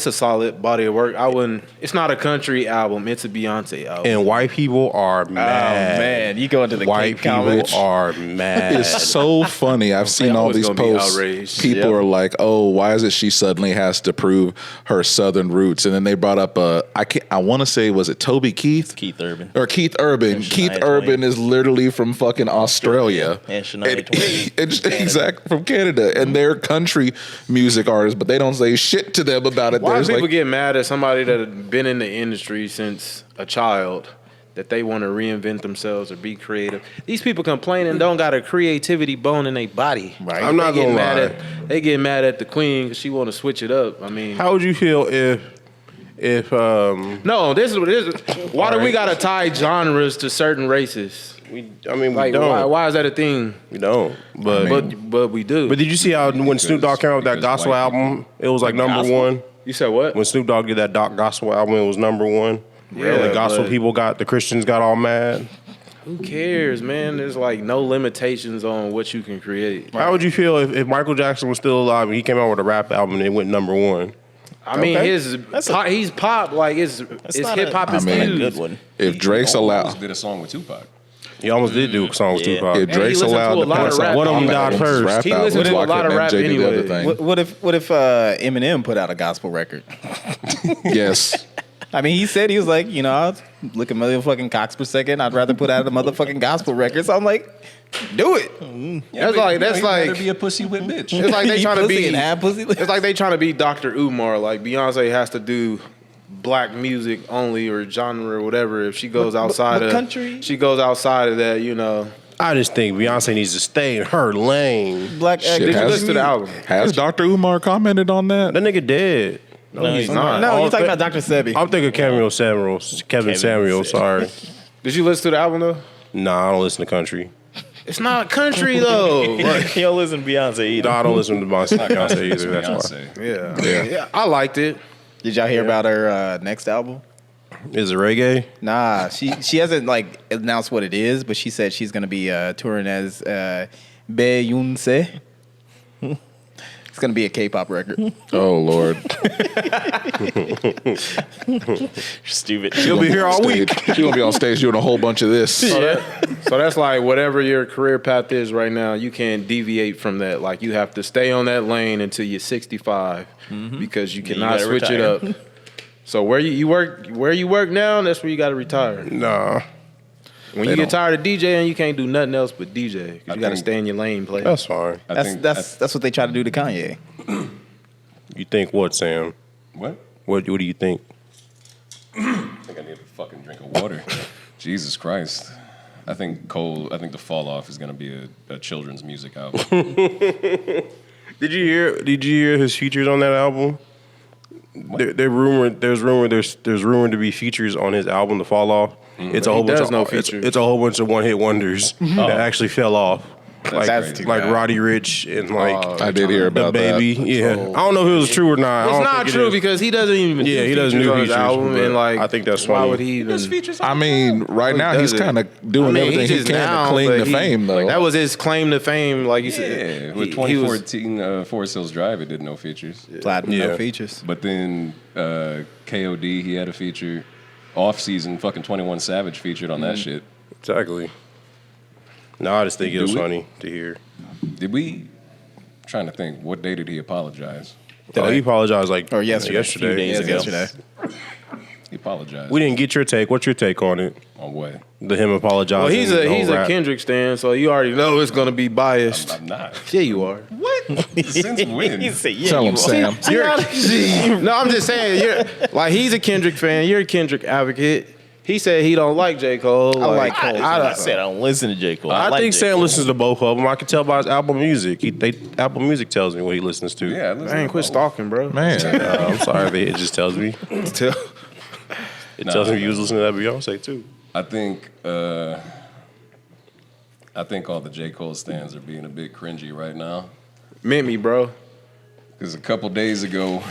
a solid body of work. I wouldn't. It's not a country album. It's a Beyonce album. And white people are oh mad. man, you go into the White Cape people College. are mad. It's so funny. I've seen I all was these gonna be posts. outraged. People are like, "Oh, why is it she suddenly has to prove her Southern roots?" And then they brought up I want to say, was it Toby Keith? Keith Urban. Or Keith Urban. And Keith Shania Urban Twain. is literally from fucking Australia. And Shania Twain. Exactly, from Canada. And they're country music artists, but they don't say shit to them about it. Why do There's people like, get mad at somebody that has been in the industry since a child that they want to reinvent themselves or be creative? These people complaining don't got a creativity bone in their body. Right. I'm not They get gonna mad lie. They get mad at the queen because she want to switch it up. I mean, How would you feel if no, this is what it is. Why do we got to tie genres to certain races? we Like, don't. why is that a thing? We don't. But But we do. but did you see how when Snoop Dogg came out with that Because gospel white album, it was like #1? You said what? When Snoop Dogg did that gospel album, it was #1. Yeah, the gospel but- people the Christians got all mad. Who cares, man? There's like no limitations on what you can create. How would you feel if Michael Jackson was still alive and he came out with a rap album and it went #1? I mean, Okay. he's pop, like it's not hip hop a- is I mean, huge. good one. if Drake's He allowed, almost did a song with Tupac. He almost did do a song with Yeah. Tupac. if Drake's listened to allowed a to lot put of rap. out One of them albums, died first. rap He albums, listened to a why lot couldn't of rap MJ do the other anyway. thing? What if Eminem put out a gospel record? Yes. I mean, he said he was like, I'll look at motherfucking cocks per second. I'd rather put out a motherfucking gospel record. So I'm like, do it. That's like better be a pussy whip bitch. it's like they You trying to pussy be and half pussy. it's like they trying to be Dr. Umar. Like Beyonce has to do black music only or genre or whatever. If she goes outside but of country- she goes outside of that, I just think Beyonce needs to stay in her lane. Black Shit, Did you has- listen to the album? Has Dr. Umar commented on that? That nigga dead. No, he's not. No, All you're talking thi- about Dr. Sebi. I'm thinking Kevin Samuel. Sorry. Did you listen to the album though? Nah, I don't listen to country. It's not country though. Like, You don't listen to Beyonce either. No, I don't listen to Beyonce either. That's why. Beyonce. yeah, I liked it. Did y'all hear about her next album? Is it reggae? Nah, she hasn't like announced what it is, but she said she's gonna be touring as Beyonce. It's gonna be a K-pop record. Oh Lord. Stupid. He'll be here all week. She's gonna be on stage doing a whole bunch of this. So that's like whatever your career path is right now, you can't deviate from that. Like you have to stay on that lane until you're 65 because you cannot gotta switch it retire. up. So where you work now, that's where you got to retire. Nah, When you get tired of DJing, you can't do nothing else but DJ because you got to stay in your lane, play. that's fine. That's what they try to do to Kanye. You think what, Sam? What? What do you think? I think I need a fucking drink of water. Jesus Christ. I think the Fall Off is gonna be a children's music album. Did you hear his features on that album? There's rumored to be features on his album, The Fall Off. It's a whole bunch does of no features. it's a whole bunch of one-hit wonders that actually fell off. That's too Like bad. Roddy Rich and like I did hear the about Baby. that. Yeah, I don't know if it was true or not. I It's don't not think it true is. because he doesn't even Yeah, do he doesn't features do on his features, album, but and like I think that's why funny. would he even? I mean, right now he's does it? kind of doing everything he just can now, to cling but to fame, though. That was his claim to fame, like you Yeah, said. with He 2014 Forest Hills Drive, it did no features. Platinum, Yeah. no features. But then KOD, he had a feature. Off season, fucking 21 Savage featured on that shit. Exactly. No, I just think it was funny to hear. Did we? Trying to think. What day did he apologize? Oh, he apologized like yesterday. Few days ago. Yesterday. He apologized. We didn't get your take. What's your take on it? On what? The him apologizing. Well, he's the whole a rap. Kendrick stan, so you already know it's gonna be biased. I'm not. Yeah, you are. Since when? He said, yeah, Tell you him, are. Sam. No, I'm just saying. You're like he's a Kendrick fan. You're a Kendrick advocate. He said he don't like J. Cole. I like Cole. I said I don't listen to J. Cole. I like think J. Sam Cole. listens to both of them. I can tell by his Apple Music. Apple Music tells me what he listens to. Yeah, listen I ain't to quit both. stalking, bro. Man. I'm sorry, it just tells me. It tells me you was listening to that Beyonce too. I think all the J. Cole stands are being a bit cringy right now. Meant me, bro. Because a couple days ago,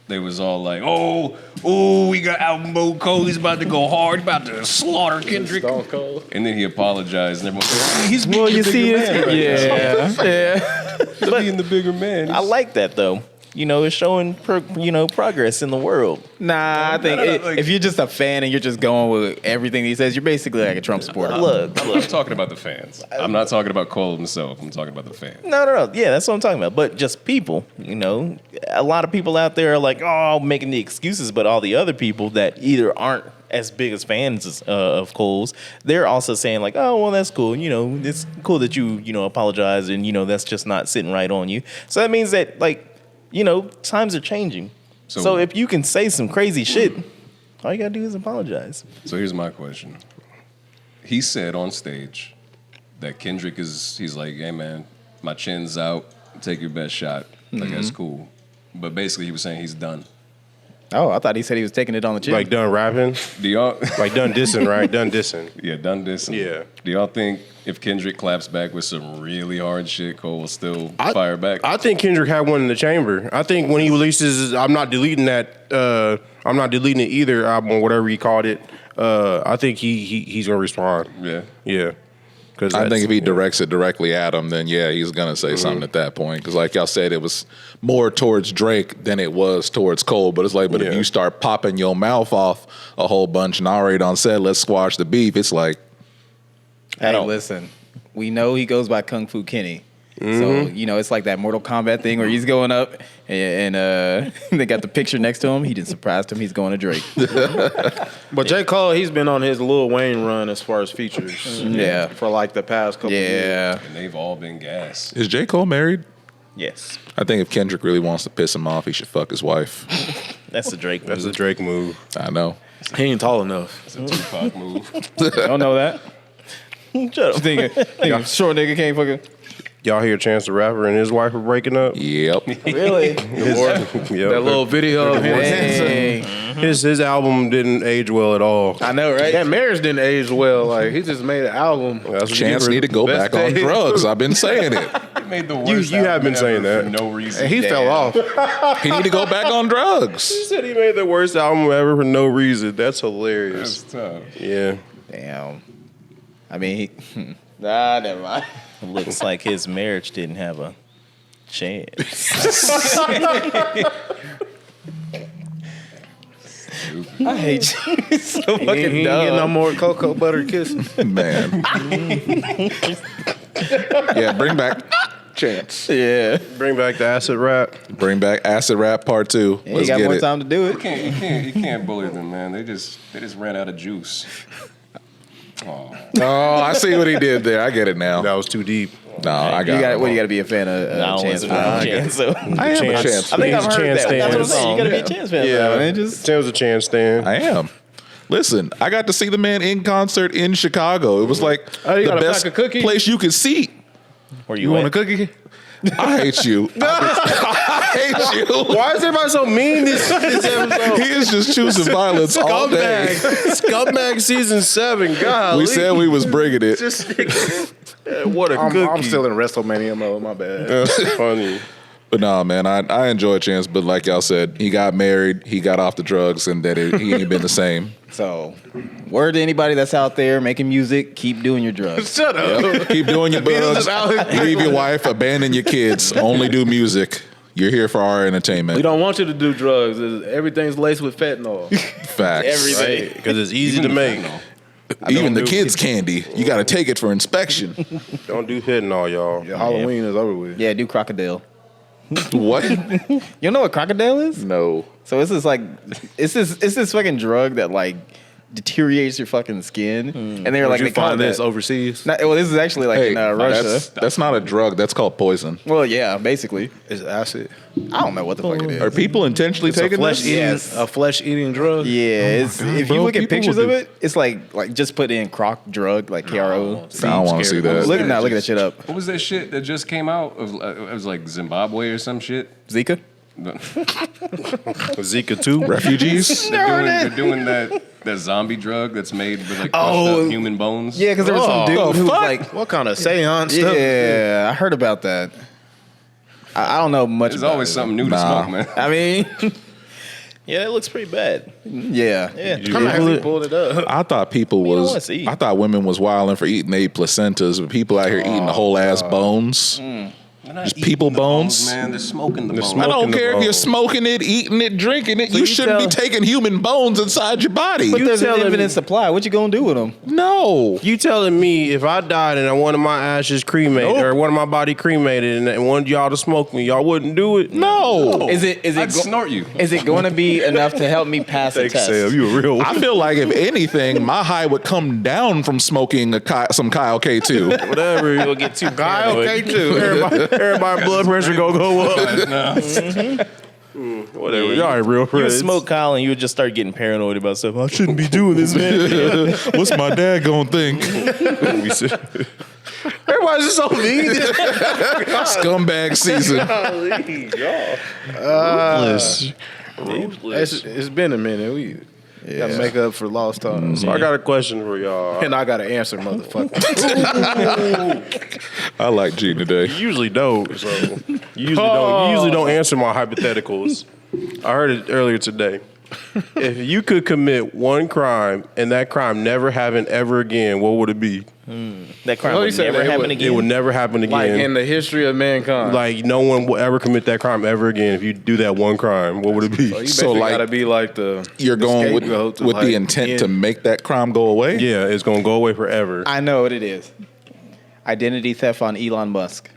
they was all like, oh, we got album mode Cole. He's about to go hard. He's about to slaughter Kendrick. And then he apologized. And everyone said, he's being the bigger man right now. Yeah. He's being the bigger man. I like that though. You know, it's showing progress in the world. Nah, I think if you're just a fan and you're just going with everything he says, you're basically like a Trump supporter. Look, I'm talking about the fans. I'm not talking about Cole himself. I'm talking about the fans. no. Yeah, that's what I'm talking about. But just people, a lot of people out there are like, oh, making the excuses, but all the other people that either aren't as big as fans of Cole's, they're also saying like, oh, well, that's cool. It's cool that you apologize, and that's just not sitting right on you. So that means that times are changing. So if you can say some crazy shit, all you gotta do is apologize. So here's my question. He said on stage that Kendrick he's like, hey man, my chin's out, take your best shot. Like, that's cool. But basically he was saying he's done. Oh, I thought he said he was taking it on the chin. Like done rapping, Do y'all like done dissing, right? Done dissing. Yeah, done this. Yeah. Do y'all think if Kendrick claps back with some really hard shit, Cole will still fire back? I think Kendrick had one in the chamber. I think when he releases, I'm not deleting that. I'm not deleting it either album or whatever he called it. I think he's gonna respond. Yeah. Because I think if he directs it directly at him, then yeah, he's gonna say something at that point. Because like y'all said, it was more towards Drake than it was towards Cole. But it's like, if you start popping your mouth off a whole bunch and already done said, let's squash the beef, it's like, Hey, listen, we know he goes by Kung Fu Kenny. So, it's like that Mortal Kombat thing where he's going up and they got the picture next to him. He didn't surprise him. He's going to Drake. But J. Cole, he's been on his Lil Wayne run as far as features. Yeah. For like the past couple years. Yeah. And they've all been gas. is J. Cole married? Yes, I think if Kendrick really wants to piss him off, he should fuck his wife. that's the Drake. that's move. a Drake move. I know. He ain't tall enough. It's a Tupac move. Don't know that. Shut up. Think short nigga can't fucking. Y'all hear Chance the Rapper and his wife are breaking up? Yep. Really? Yep. That little video of him. Dang. His album didn't age well at all. I know, right? That marriage didn't age well. Like he just made an album. That's what Chance you need to go Best back on day. drugs. I've been saying it. He made the worst you have album been saying ever that. for no reason. And he fell off. He need to go back on drugs. He said he made the worst album ever for no reason. That's hilarious. That's tough. Yeah. Damn. I mean, nah, never mind. Looks like his marriage didn't have a chance. I hate you so He ain't fucking getting no dumb. more cocoa butter kisses. Man. Yeah, bring back Chance. Yeah. Bring back the acid rap. Bring back Acid Rap Part 2. He Let's got get more it. time to do it. You can't bully them, man. They just ran out of juice. Oh, Oh, I see what he did there. I get it now. That was too deep. No, I You got got it. you got to be a fan of No, I Chance. wasn't a Chance. So. I am a Chance. Chance. I think I've He's a heard Chance that. That's what I'm fan. saying. You gotta be a Chance fan. Yeah, man, just- Chance was a Chance stand. I am. Listen, I got to see the man in concert in Chicago. It was like Oh, you the got a best pack of cookies? place you could see. Where You want a at? cookie? I hate you. I hate you. Why is everybody so mean this episode? He is just choosing violence all day. Scumbag season 7. God, We said we was bringing it. what a I'm cookie. still in WrestleMania mode. My bad. That's funny. But no, man, I enjoy Chance. But like y'all said, he got married, he got off the drugs, and that he ain't been the same. So, word to anybody that's out there making music, keep doing your drugs. Shut up. Keep doing your bugs. Leave your wife, abandon your kids. Only do music. You're here for our entertainment. We don't want you to do drugs. Everything's laced with fentanyl. Facts. Everything. Because it's easy to make. Even the kids' candy, you got to take it for inspection. Don't do fentanyl, y'all. Yeah, Halloween is over with. Yeah, do crocodile. What? You know what crocodile is? No. So it's this fucking drug that like deteriorates your fucking skin, and they're like Did you they call find it this that. overseas? Well, this is actually like in Russia. That's not a drug. That's called poison. Well, yeah, basically. It's acid. I don't know what the fuck it is. Are people intentionally taking this? Yes. A flesh eating drug. Yeah, it's, if bro, you look at people pictures will of do- it, it's like just put in croc drug, like KRO. I don't want to see that. Look at that shit up. What was that shit that just came out? It was like Zimbabwe or some shit. Zika? Zika 2. Refugees? They're doing that zombie drug that's made with like crushed up human bones. Yeah, because there was some dude who was like, What kind of seance stuff? yeah, I heard about that. I don't know much. There's about always it. something new to Nah. smoke, man. I mean, Yeah, it looks pretty bad. yeah. Yeah. I'm actually pulled it up. I thought people don't wanna was. see. I thought women was wilding for eating their placentas, but people out here eating the whole ass bones. Just people bones. Man, they're smoking the bones. I don't Smoking the care if you're bones. smoking it, eating it, drinking it. You you shouldn't be tell- taking human bones inside your body. But there's an telling infinite me- supply. What you gonna do with them? No. You telling me if I died and I wanted my ashes cremated or one of my body cremated and wanted y'all to smoke me, y'all wouldn't do it? No. Is it I'd snort you. Is it going to be enough to help me pass the Thanks, test? Sam. You a real I feel like if anything, my high would come down from smoking some Kyle K2. whatever. You'll get too Guy paranoid. okay too. Everybody blood pressure go up. Whatever. Y'all ain't real You would friends. smoke Kyle and you would just start getting paranoid about stuff. I shouldn't be doing this, man. What's my dad gonna think? Everybody's just so mean. Scumbag season. It's been a minute. We gotta make up for lost time. So I got a question for y'all. And I gotta answer, motherfucker. I like Gene today. You usually don't. So you usually don't answer my hypotheticals. I heard it earlier today. If you could commit one crime and that crime never happen ever again, what would it be? That crime Well, he would said never that it happen would- again. It would never happen Like again. in the history of mankind. Like no one will ever commit that crime ever again. If you do that one crime, what would it be? So you So, basically like, gotta be like the You're going with scapegoat to, the like, intent to end- make that crime go away? Yeah, it's gonna go away forever. I know what it is. Identity theft on Elon Musk.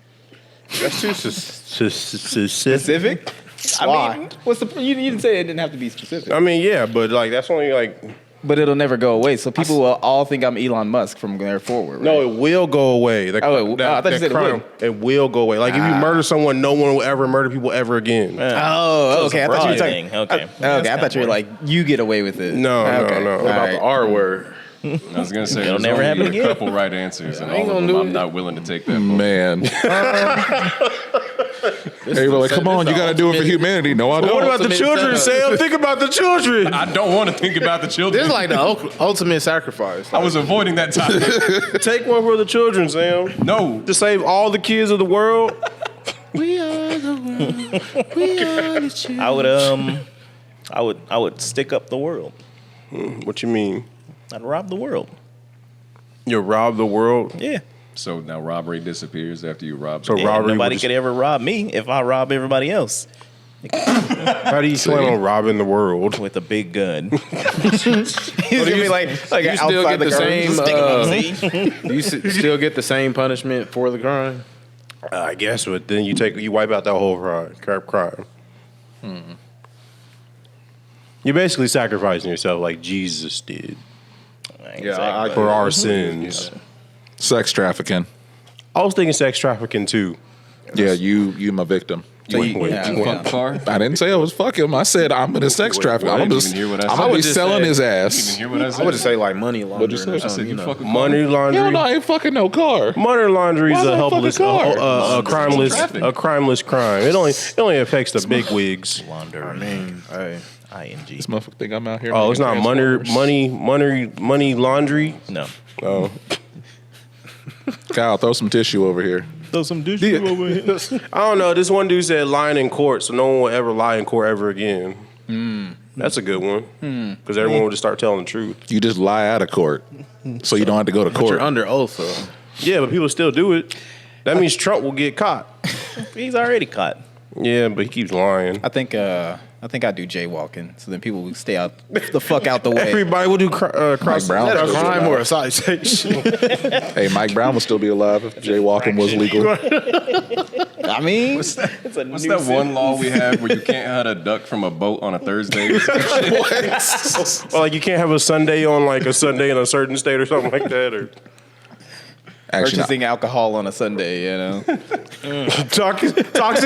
That's too specific. Specific? I mean, what's the? You didn't say it didn't have to be specific. I mean, yeah, but like that's only like But it'll never go away. So people will all think I'm Elon Musk from there forward. Right? no, it will go away. That, Oh, I thought you said it crime, it will go away. Like if you murder someone, no one will ever murder people ever again. Oh, okay. I thought you were talking. Thing. Okay. Okay, I thought you were like you get away with it. No, Okay. no. All What about the R word. I was gonna say It'll there's never only happen a again. couple right answers, and ain't all of gonna them do I'm it. not willing to take that. Man. They were like, come on, you got to do it for humanity. No, I don't. What about the children, Sam? Think about the children. I don't want to think about the children. This is like the ultimate sacrifice. I was avoiding that topic. Take one for the children, Sam. No, To save all the kids of the world. I would stick up the world. What you mean? I'd rob the world. You rob the world? Yeah. so now robbery disappears after you rob. So Yeah, robbery. nobody would could ever rob me if I rob everybody else How do you plan on robbing the world? with a big gun. He's gonna be like you still outside get the curtain. same. You still get the same punishment for the crime. I guess, but then you wipe out that whole crime. You're basically sacrificing yourself like Jesus did Yeah, for our sins. Sex trafficking. I was thinking sex trafficking too. Yeah, you my victim. Wait, yeah, You fuck far? I didn't say I was fucking him. I said I'm gonna sex traffic. I'm didn't gonna even hear what I I'm said. gonna I be would just selling say- his You even ass. hear what I said? I would just say like money laundering you say? or I I said something. you You know. fucking Money laundry. Hell no, I ain't fucking no car. Money laundry is Why a the helpless, fucking car? a crimeless, Traffic. a crimeless crime. It only affects the big wigs. Laundering. Hey, ING. This motherfucker think I'm out here. Oh, it's making not Transformers. money laundry. No. Oh, Kyle, throw some tissue over here. Throw some dish over here. I don't know. This one dude said lying in court, so no one will ever lie in court ever again. That's a good one because everyone will just start telling the truth. You just lie out of court, so you don't have to go to but court. you're under oath though. Yeah, but people still do it. That means Trump will get caught. He's already caught. Yeah, but he keeps lying. I think I think I do jaywalking, so then people will stay out the fuck out the way. Everybody will do cross. Brown. Is that a That's crime right. or a citation? Hey, Mike Brown would still be alive if jaywalking was legal. I mean, What's that one law we have where you can't hunt a duck from a boat on a Thursday? Or like you can't have a Sunday on like a Sunday in a certain state or something like that. Or Actually, purchasing alcohol on a Sunday, you know. toxic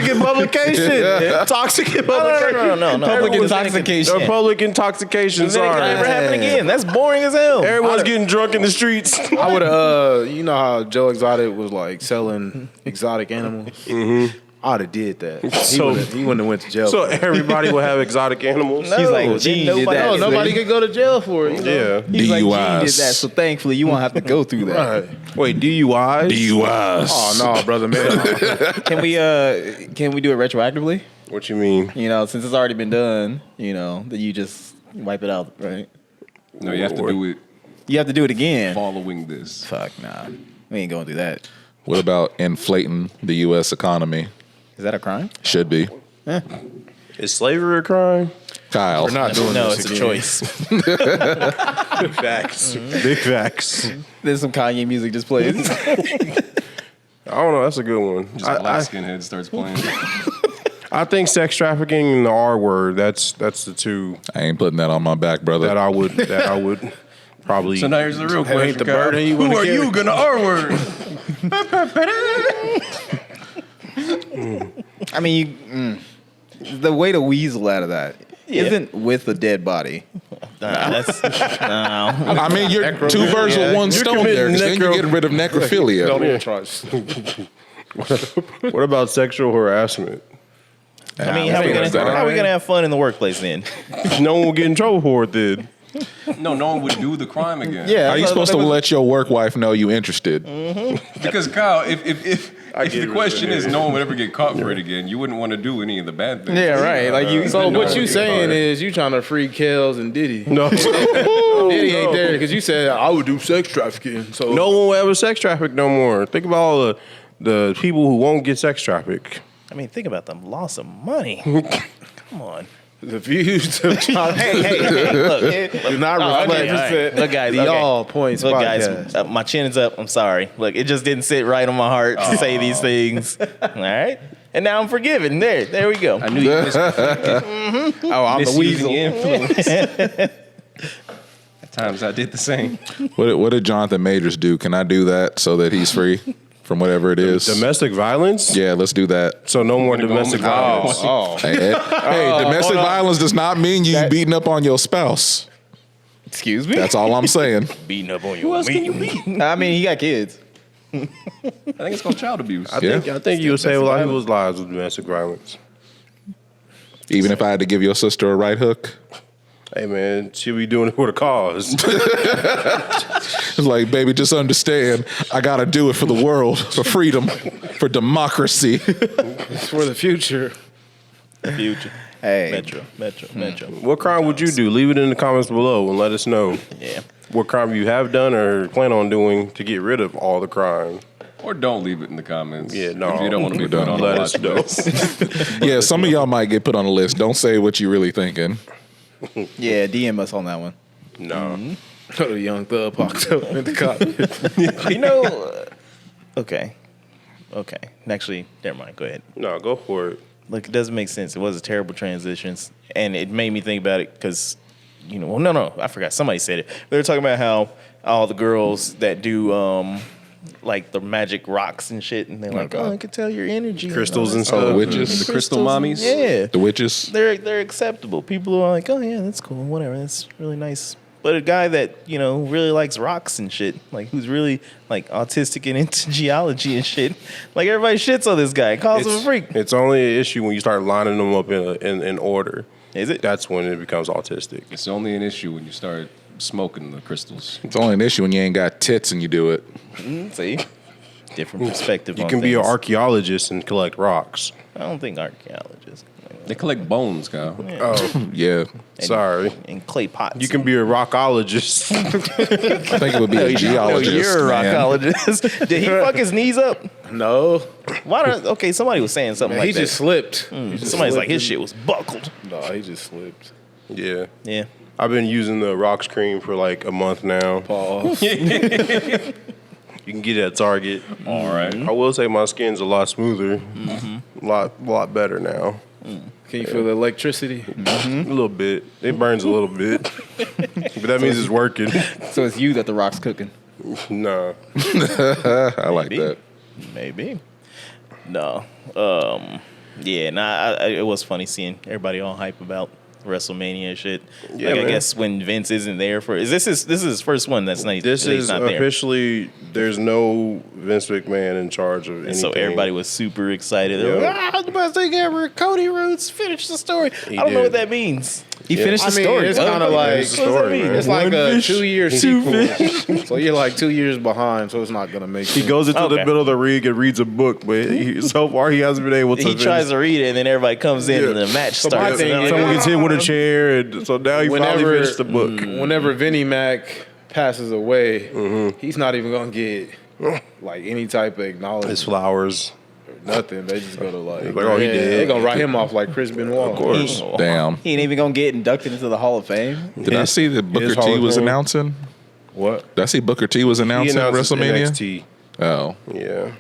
in publication. Toxic in publication. No. Public Everyone's intoxication. Or public intoxication. Then it can never Sorry. happen again. That's boring as hell. Everyone's getting drunk in the streets. I would have, you know how Joe Exotic was like selling exotic animals? Mm-hmm. I'd have did that. He wouldn't have went to jail. So for it. everybody will have exotic animals. He's like, No, Gene then did that. No, nobody could go to jail for it. You know? Yeah. He's like, Gene did DUIs. that, so thankfully you won't have to go through that. Right. Wait, DUIs? DUIs. Oh no, brother, man. Can we do it retroactively? What you mean? You know, since it's already been done, you know, that you just wipe it out, right? No, you have to do it You have to do it again. following this. Fuck nah. We ain't going through that. What about inflating the U.S. economy? Is that a crime? Should be. Is slavery a crime? Kyle. We're not doing No, this it's a again. choice. Big facts. Big facts. There's some Kanye music just plays. I don't know. That's a good one. Just a black skinhead starts playing. I think sex trafficking and the R word. That's the two I ain't putting that on my back, brother. that I would probably. So now here's the real question, the Kyle. burden you Who wanna are carry. you gonna R word? I mean, the way to weasel out of that not with a dead body. That's no. I mean, you're two birds with one stone there, because then you're getting rid of necrophilia. Don't even trust. What about sexual harassment? I mean, how are we gonna have fun in the workplace then? No one will get in trouble for it then. No one would do the crime again. Yeah. How are you supposed to let your work wife know you interested? Because Kyle, if get the what question you're is saying. no one would ever get caught for it again, you wouldn't want to do any of the bad things. Yeah, right. Like you. So No, what you it's saying hard. is you trying to free Kells and Diddy. No, Diddy ain't there because you said I would do sex trafficking. So no one will ever sex traffic no more. Think about all the people who won't get sex trafficked. I mean, think about the loss of money. Come on. the views of John Hey, look. do not reflect Look, guys. the Okay. All Points Look, podcast. guys. My chin is up. I'm sorry. Look, it just didn't sit right on my heart to say these things. All right. And now I'm forgiven. There we go. I knew you missed Oh, I'm the weasel. influence. At times I did the same. What did Jonathan Majors do? Can I do that so that he's free from whatever it is? Domestic violence? Yeah, let's do that. So no more Gonna go domestic home and- violence. Hey, domestic violence does not mean you beating up on your spouse. Excuse me. That's all I'm saying. Beating up on you. I mean, he got kids. I think it's called child abuse. I think you would save a lot of people's lives with domestic violence. Even if I had to give your sister a right hook. Hey man, she'll be doing it for the cause. It's like, baby, just understand, I gotta do it for the world, for freedom, for democracy. For the future. Future. Hey. Metro. What crime would you do? Leave it in the comments below and let us know Yeah. what crime you have done or plan on doing to get rid of all the crime. Or don't leave it in the comments. Yeah, no. If you don't want to be put on the Let us watch know. list. Yeah, some of y'all might get put on the list. Don't say what you really thinking. Yeah, DM us on that one. No. The young thug popped up in the comments. You know. Okay. Actually, never mind. Go ahead. No, go for it. Look, it doesn't make sense. It was a terrible transition, and it made me think about it because, well, no, I forgot. Somebody said it. They were talking about how all the girls that do like the magic rocks and shit, and they're like, I can tell your energy, Crystals and all that stuff. The witches. The crystal mommies? Yeah, The witches. they're acceptable. People are like, oh yeah, that's cool, whatever, that's really nice. But a guy that really likes rocks and shit, like who's really like autistic and into geology and shit, like everybody shits on this guy, calls him a freak. It's only an issue when you start lining them up in order. Is it? That's when it becomes autistic. It's only an issue when you start smoking the crystals. It's only an issue when you ain't got tits and you do it. See, different perspective. You on can be an things. archaeologist and collect rocks. I don't think archaeologists. They collect bones, Kyle. Oh, Yeah. sorry. And clay pots. You can be a rockologist. I think it would be a geologist. You're a man. rockologist. Did he fuck his knees up? No, Why? Okay, somebody was saying something man, like he that. just slipped. He just Somebody's like slipped his in- shit was buckled. No, he just slipped. Yeah. Yeah. I've been using the Rocks cream for like a month now. Pause. You can get it at Target. All right. I will say my skin's a lot smoother. A lot better now. Can you feel the electricity? A little bit. It burns a little bit. But that means it's working. So it's you that the rock's cooking. Nah. I like that. Maybe. No. Yeah. It was funny seeing everybody all hype about WrestleMania and shit. Yeah, like, I man. guess when Vince isn't there for this is his first one that's not This that he's is not there. officially, there's no Vince McMahon in charge of anything. And so everybody was super excited. They were Yeah. like, the best thing ever. Cody Rhodes finished the story. He I don't know did. what that means. He finished I the mean, story. it's What? kind of like It's a story, man. it's like One a fish, 2-year two sequel. So you're like 2 years behind, so it's not gonna make sense. He goes into the Okay. middle of the ring and reads a book, but so far he hasn't been able to. He tries to read it, and then everybody comes in, Yeah. and the match So my starts. thing And I'm is- like, Someone gets hit with a chair, and so now he finally finished the book. Whenever Vinnie Mac passes away, he's not even gonna get like any type of acknowledgement. His flowers. Nothing. They just go to like, Like, oh, he did. They're gonna write him off like Chris Benoit. Of course. Damn. He ain't even gonna get inducted into the Hall of Fame. Did I see that Booker his Hall T of was Fame. announcing? What? Did I see Booker T was He announcing announced WrestleMania? NXT. Oh, Yeah.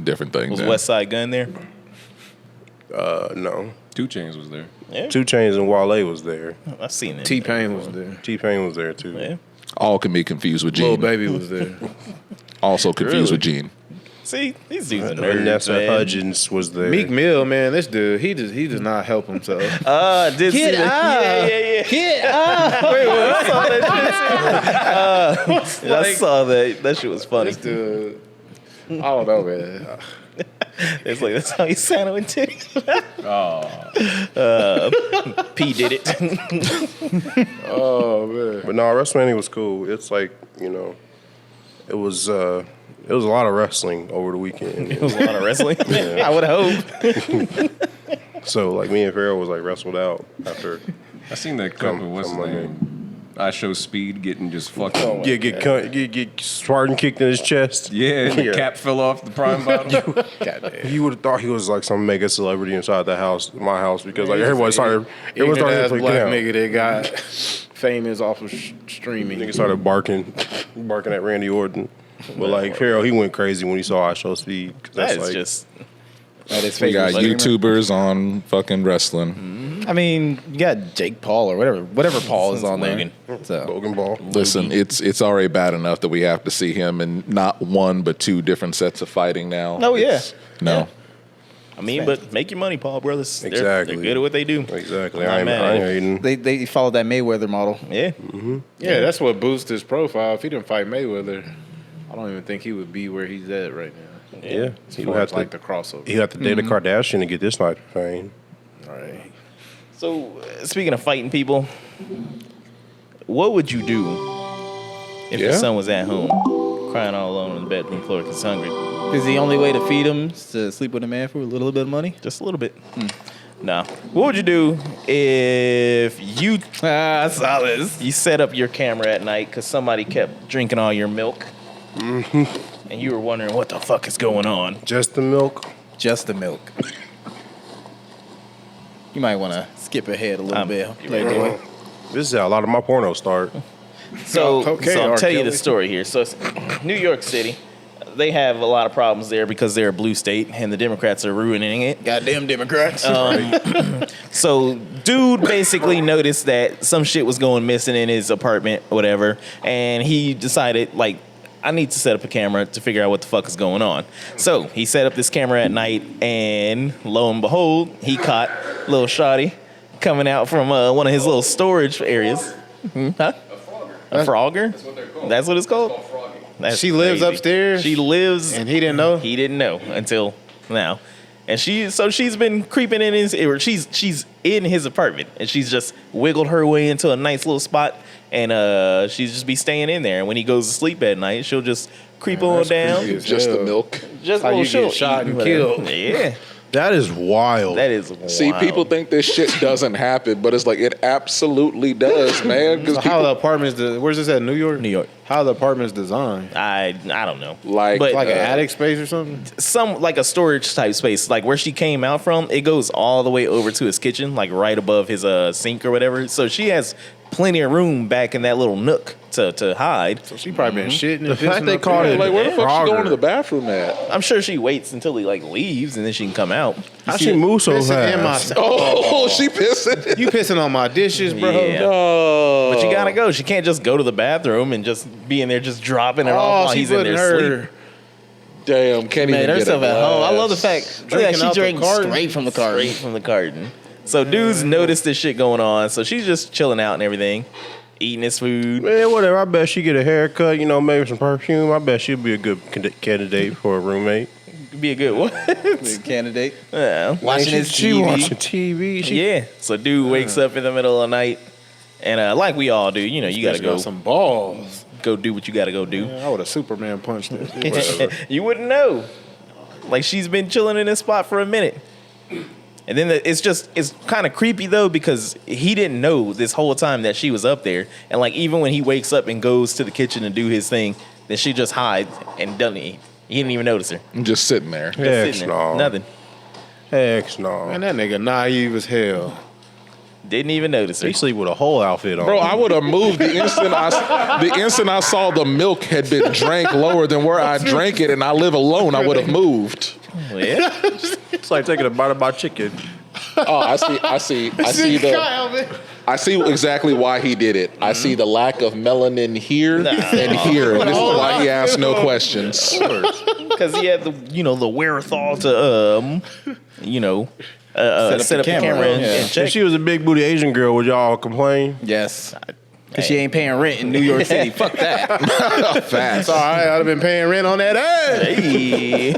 different thing. was then. West Side Gun there? No. 2 Chainz was there. Yeah, 2 Chainz and Wale was there. I've seen it. T Pain was there. T-Pain was there too. Yeah. All can be confused with Lil Gene. Baby was there. Also confused Really? with Gene. See, these dudes are nerds, Vanessa man. Hudgens was there. Meek Mill, man, this dude, he does not help himself. Did see that? Yeah. Wait, what? I saw that shit. I saw that. That shit was funny. This dude, I don't know, man. It's like that's how he sounded with titties. P did it. Oh man. But no, WrestleMania was cool. It's like, it was a lot of wrestling over the weekend. It was a lot of wrestling. I would hope. So like me and Farrell was like wrestled out after I seen that clip of what's his come name. I Show Speed getting just fucking. get Spartan kicked in his chest. Yeah, and the Yeah. cap fell off the prime bottle. Goddamn. You would have thought he was like some mega celebrity inside the house, my house, because like everyone started Ignorant ass freaking black out. nigga that got famous off of streaming. Nigga started barking at Randy Orton. But like Farrell, he went crazy when he saw I Show Speed. 'Cause That that's is like, just. That is We got famous. YouTubers on fucking wrestling. I mean, you got Jake Paul or whatever Paul is on Logan. there. So Logan Ball. Listen, it's already bad enough that we have to see him in not one but 2 different sets of fighting now. Oh, yeah. It's- No. I mean, but make your money, Paul brothers. Exactly. They're good at what they do. Exactly. I'm I ain't not mad at hating. they followed that Mayweather model. Yeah. Yeah, that's what boosts his profile. If he didn't fight Mayweather, I don't even think he would be where he's at right now. Yeah. As He far would as have like to the crossover. he had to date a Kardashian to get this type of fame. All right. So, speaking of fighting people, what would you do if your Yeah? son was at home crying all alone on the bedroom floor because he's hungry? Is the only way to feed him is to sleep with a man for a little bit of money? Just a little bit. Nah. What would you do if you I saw this. you set up your camera at night because somebody kept drinking all your milk, and you were wondering what the fuck is going on? Just the milk. Just the milk. You might want to skip ahead a little bit. Playboy. This is how a lot of my pornos start. So, Okay, so I'll R. tell you Kelly. the story here. So, it's New York City, they have a lot of problems there because they're a blue state, and the Democrats are ruining it. Goddamn Democrats. So, dude basically noticed that some shit was going missing in his apartment, or whatever, and he decided, like, I need to set up a camera to figure out what the fuck is going on. So, he set up this camera at night, and lo and behold, he caught little Shotty coming out from one of his little storage areas. Huh? A frogger? That's what they're called. That's what it's called? That's She lives crazy. upstairs? She lives, And he didn't know? he didn't know until now. And she's been creeping in his, or she's in his apartment, and she's just wiggled her way into a nice little spot, and she's just be staying in there. And when he goes to sleep at night, she'll just creep on that's down. creepy as Just the hell. milk. Just How you she'll get shot eat and whatever. killed. Yeah. That is wild. That is wild. See, people think this shit doesn't happen, but it's like it absolutely does, man. Because So how the apartments? Where's this at? New York. New York. How the apartments designed? I don't know. Like- but Like an attic space or something? some like a storage type space, like where she came out from, it goes all the way over to his kitchen, like right above his sink or whatever. So she has plenty of room back in that little nook to hide. So she probably been shitting. The fact they called it like, where the fuck she Frogger. going to the bathroom at? I'm sure she waits until he like leaves and then she can come out. How she move so Pissing in my. fast? Oh, she pissing. You pissing on my dishes, bro? Yeah. Oh, But you gotta go. She can't just go to the bathroom and just be in there just dropping it off Oh, while she he's in putting there her. sleep. damn, can't Made even get herself a at home. I glass. love the fact Drinking she out the drank carton. straight from the carton. Straight from the carton. So dudes noticed this shit going on. So she's just chilling out and everything, eating his food. Man, whatever. I bet she get a haircut, you know, maybe some perfume. I bet she'll be a good candidate for a roommate. Be a good one. Good candidate. Yeah. Watching his She TV. watching TV. She, Yeah. So dude wakes up in the middle of the night, and like we all do, you know, you gotta Bitch go got some balls. go do what you gotta go do. Man, I would have Superman punched it. You wouldn't know. Like she's been chilling in this spot for a minute. And then it's kind of creepy though, because he didn't know this whole time that she was up there. And like even when he wakes up and goes to the kitchen to do his thing, then she just hides and doesn't eat. He didn't even notice her. I'm just sitting there. Just Heck sitting there. no. Nothing. Heck no. Man, that nigga naive as hell. Didn't even notice her. He sleep with a whole outfit on. Bro, I would have moved the instant I saw the milk had been drank lower than where I drank it, and I live alone. I would have moved. Yeah. It's like taking a bite of my chicken. Oh, I see exactly why he did it. I see the lack of melanin here and here, and this is why he asked no questions. Because he had the wherewithal to set up the camera and If check. she was a big booty Asian girl, would y'all complain? Yes. Because she ain't paying rent in New York City. Fuck that. Facts. All right, I'd have been paying rent on that ass. Hey.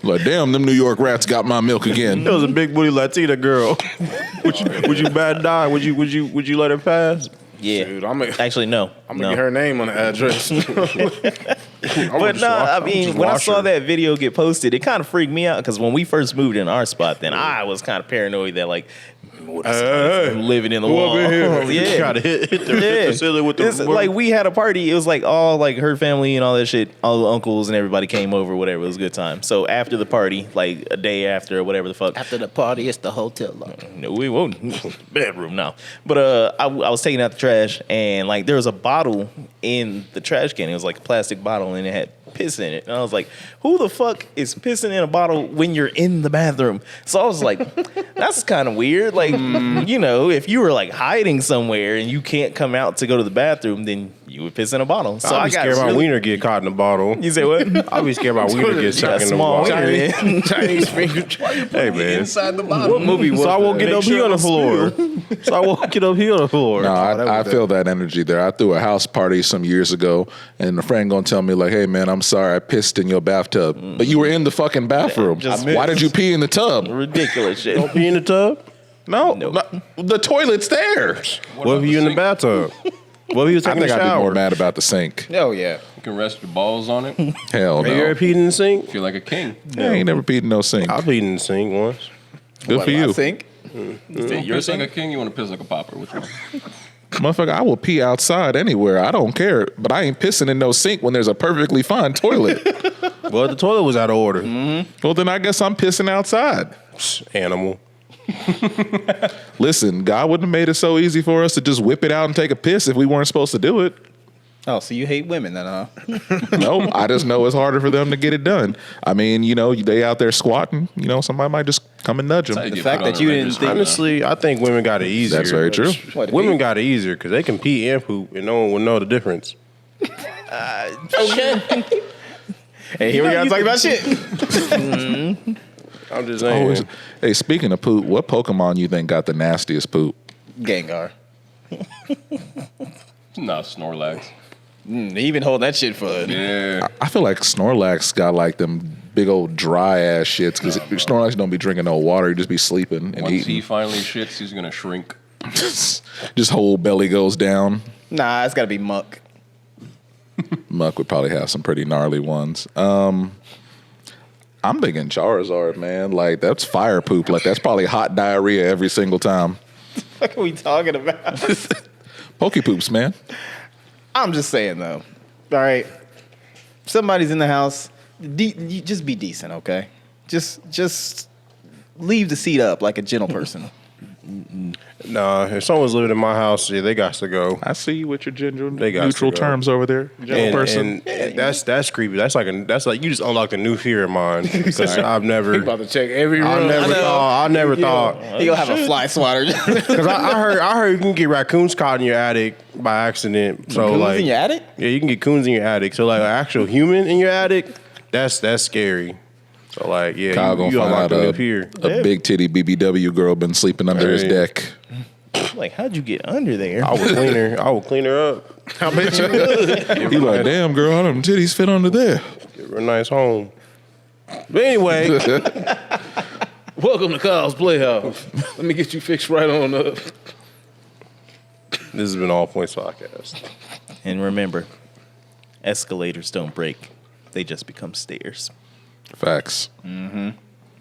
Like, damn, them New York rats got my milk again. It was a big booty Latina girl. would you bat an eye? Would you let her pass? Yeah. Dude, I'm gonna Actually, no. get her name on the address. But no, I mean, when I watch saw her. that video get posted, it kind of freaked me out because when we first moved in our spot, then I was kind of paranoid that like, what is living in the wall? Yeah. Try to hit the ceiling with the It's like we had a party. It was like all like her family and all that shit. All the uncles and everybody came over. Whatever. It was a good time. So after the party, like a day after or whatever the fuck. After the party, it's the hotel lock. No, we won't. Bedroom now. But I was taking out the trash and like there was a bottle in the trash can. It was like a plastic bottle and it had piss in it. And I was like, who the fuck is pissing in a bottle when you're in the bathroom? So I was like, that's kind of weird. Like, if you were like hiding somewhere and you can't come out to go to the bathroom, then you would piss in a bottle. So I'd I be got scared my really- wiener get caught in the bottle. You say what? I'd be scared my wiener get You got stuck in the small bottle. wiener, man. Chinese finger. Hey man, Inside the bottle. What movie was so I that? won't get up here on the floor. So I won't get up here on the floor. No, I feel that energy there. I threw a house party some years ago, and a friend gonna tell me like, "Hey man, I'm sorry, I pissed in your bathtub, but you were in the fucking bathroom. Just Why did you pee in the tub? Ridiculous shit. Don't pee in the tub. No, Nope. the toilet's there. What if you in the bathtub? What if you was I taking a think I'd be more shower? mad about the sink. Oh, yeah. You can rest your balls on it. Hell Have you no. ever peed in the sink? Feel like a king. I ain't never peed in no sink. I peed in the sink once. Good for you, I think. You piss like a king. You want to piss like a pauper? Which one? motherfucker. I will pee outside anywhere. I don't care, but I ain't pissing in no sink when there's a perfectly fine toilet. Well, the toilet was out of order. Well, then I guess I'm pissing outside. Animal. Listen, God wouldn't have made it so easy for us to just whip it out and take a piss if we weren't supposed to do it. Oh, so you hate women then, huh? No, I just know it's harder for them to get it done. I mean, they out there squatting. Somebody might just come and nudge them. The fact that you didn't think- Honestly, I think women got it easier. That's very true. What, to Women pee? got it easier because they can pee and poop and no one will know the difference. Okay. Hey, here we gotta talk about shit. I'm just saying. Hey, speaking of poop, what Pokemon you think got the nastiest poop? Gengar. Nah, Snorlax. He been holding that shit for. Yeah. I feel like Snorlax got like them big old dry ass shits because Snorlax don't be drinking no water. He just be sleeping and Once he eating. finally shits, he's gonna shrink. Just whole belly goes down. Nah, it's gotta be Muck. Muck would probably have some pretty gnarly ones. I'm thinking Charizard, man. Like, that's fire poop. Like, that's probably hot diarrhea every single time. What are we talking about? Pokey poops, man. I'm just saying though. All right, somebody's in the house. You just be decent, okay? Just leave the seat up like a gentle person. Nah, if someone's living in my house, yeah, they got to go. I see you with your gender They got neutral to go. terms over there. Gentle person. And that's creepy. That's like you just unlocked a new fear of mine. Because I've never, About to check every room. I never thought. He gonna have a fly swatter. Because I heard you can get raccoons caught in your attic by accident. So Coons like, in your attic? yeah, you can get coons in your attic. So like an actual human in your attic, that's scary. So like, yeah, Kyle you gonna find unlocked out a new fear. a big titty BBW girl been sleeping under his Hey. deck. Like, how'd you get under there? I would clean her up. I bet you would. He like, damn girl, how them titties fit under there? Give her a nice home. But anyway, Welcome to Kyle's Playhouse. Let me get you fixed right on up. this has been All Points Podcast. And remember, escalators don't break; they just become stairs. Facts.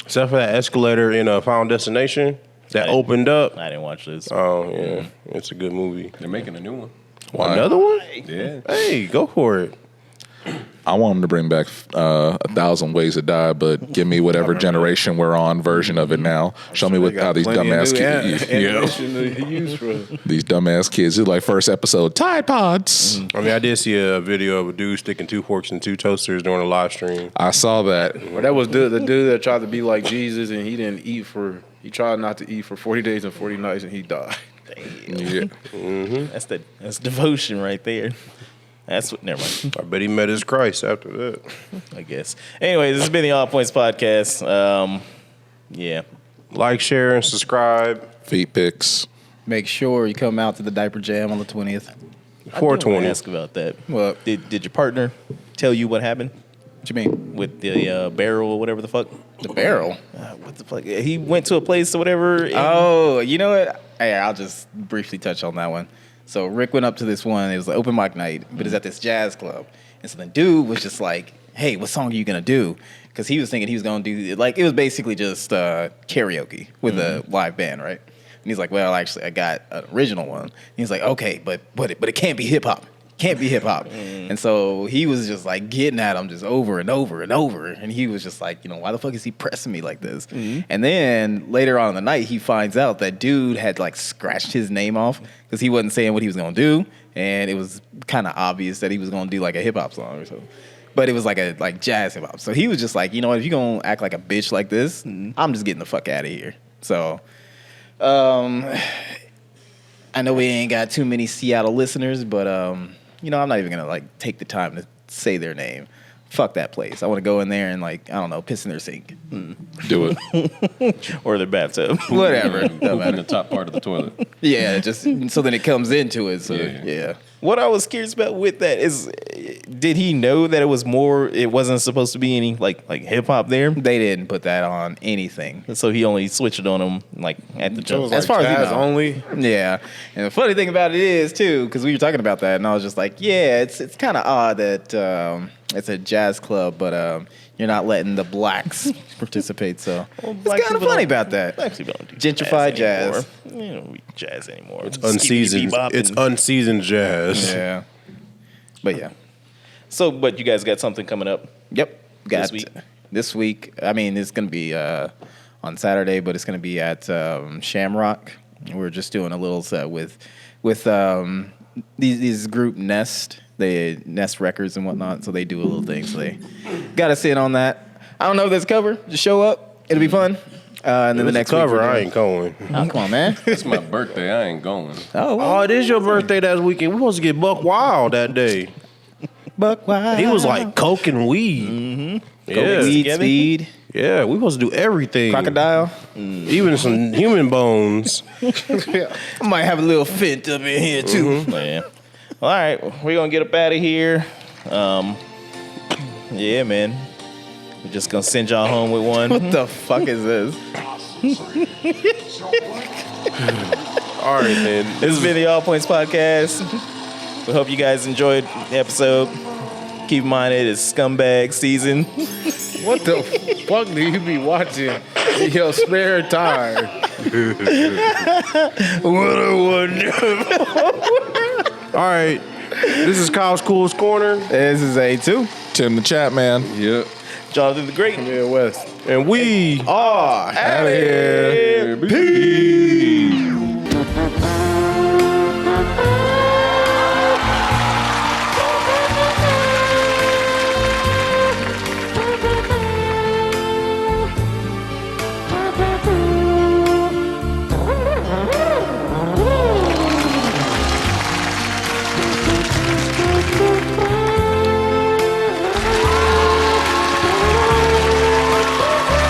Except for that escalator in Final Destination that Right. opened up. I didn't watch this. Oh yeah, it's a good movie. They're making a new one. Why? Another one? Yeah. Hey, go for it. I want him to bring back 1,000 Ways to Die, but give me whatever generation we're on version of it now. Show me what, how these dumbass kids. To use for. These dumbass kids. It's like first episode, Tide Pods. I mean, I did see a video of a dude sticking 2 forks and 2 toasters during a live stream. I saw that. Well, that was the dude that tried to be like Jesus, and he tried not to eat for 40 days and 40 nights, and he died. Yeah. That's devotion right there. That's what. Never mind. I bet he met his Christ after that. I guess. Anyways, this has been the All Points Podcast. Yeah. Like, share, and subscribe. Feet pics. Make sure you come out to the diaper jam on the 20th. I do 420. wanna ask about that. What? Did your partner tell you what happened What you mean? with the barrel or whatever the fuck? The barrel? What the fuck? He went to a place or whatever. and- Oh, you know what? Hey, I'll just briefly touch on that one. So Rick went up to this one. It was an open mic night, but it's at this jazz club. And so the dude was just like, hey, what song are you going to do? Because he was thinking he was going to do, like, it was basically just karaoke with a live band, right? And he's like, well, actually, I got an original one. And he's like, okay, but it can't be hip hop. Can't be hip hop. And so he was just like getting at him just over and over and over. And he was just like, why the fuck is he pressing me like this? And then later on in the night, he finds out that dude had like scratched his name off because he wasn't saying what he was going to do. And it was kind of obvious that he was going to do like a hip hop song or something. But it was like jazz hip hop. So he was just like, you know what, if you're going to act like a bitch like this, I'm just getting the fuck out of here. So, I know we ain't got too many Seattle listeners, but, I'm not even going to like take the time to say their name. Fuck that place. I want to go in there and like, I don't know, piss in their sink. Do it. or the bathtub. Whatever. Poop in the top part of the toilet. Yeah, just so then it comes into it. So, Yeah. yeah. What I was curious about with that is, did he know that it wasn't supposed to be any like hip hop there? They didn't put that on anything. So he only switched it on him like at the So it jump. was As like far as you jazz know. only. Yeah. And the funny thing about it is, too, because we were talking about that, and I was just like, yeah, it's kind of odd that it's a jazz club, but you're not letting the blacks participate. So Well, it's black kind of people funny don't- about that. Black people don't do Gentrified jazz. anymore. You know, jazz anymore. It's Unseasoned. It's unseasoned jazz. Yeah. But yeah. So, but you guys got something coming up? Yep. Got week? this week. I mean, it's going to be on Saturday, but it's going to be at Shamrock. We're just doing a little set with these group Nest. They Nest Records and whatnot, so they do a little thing. So they got us in on that. I don't know if there's cover. Just show up. It'll be fun. And then the next cover, week, I ain't going. Oh, come on, man. It's my birthday. I ain't going. Oh, well. Oh, it is your birthday that weekend. We supposed to get Buck Wild that day. Buck Wild. He was like coke and weed. Mm-hmm. Yeah, Weed, Together? speed, yeah. We supposed to do everything. crocodile. Even some human bones. I might have a little fint up in here too. Yeah. All right, we're gonna get up out of here. Yeah, man. We're just gonna send y'all home with one. What the fuck is this? All right, then. This has been the All Points Podcast. We hope you guys enjoyed the episode. Keep in mind it is scumbag season. What the fuck do you be watching in your spare time? What a wonderful. All right. This is Kyle's Coolest Corner. This is A2. Tim the Chat Man. Yep. Jonathan the Great. Midwest. And we Oh, Out of here. Peace.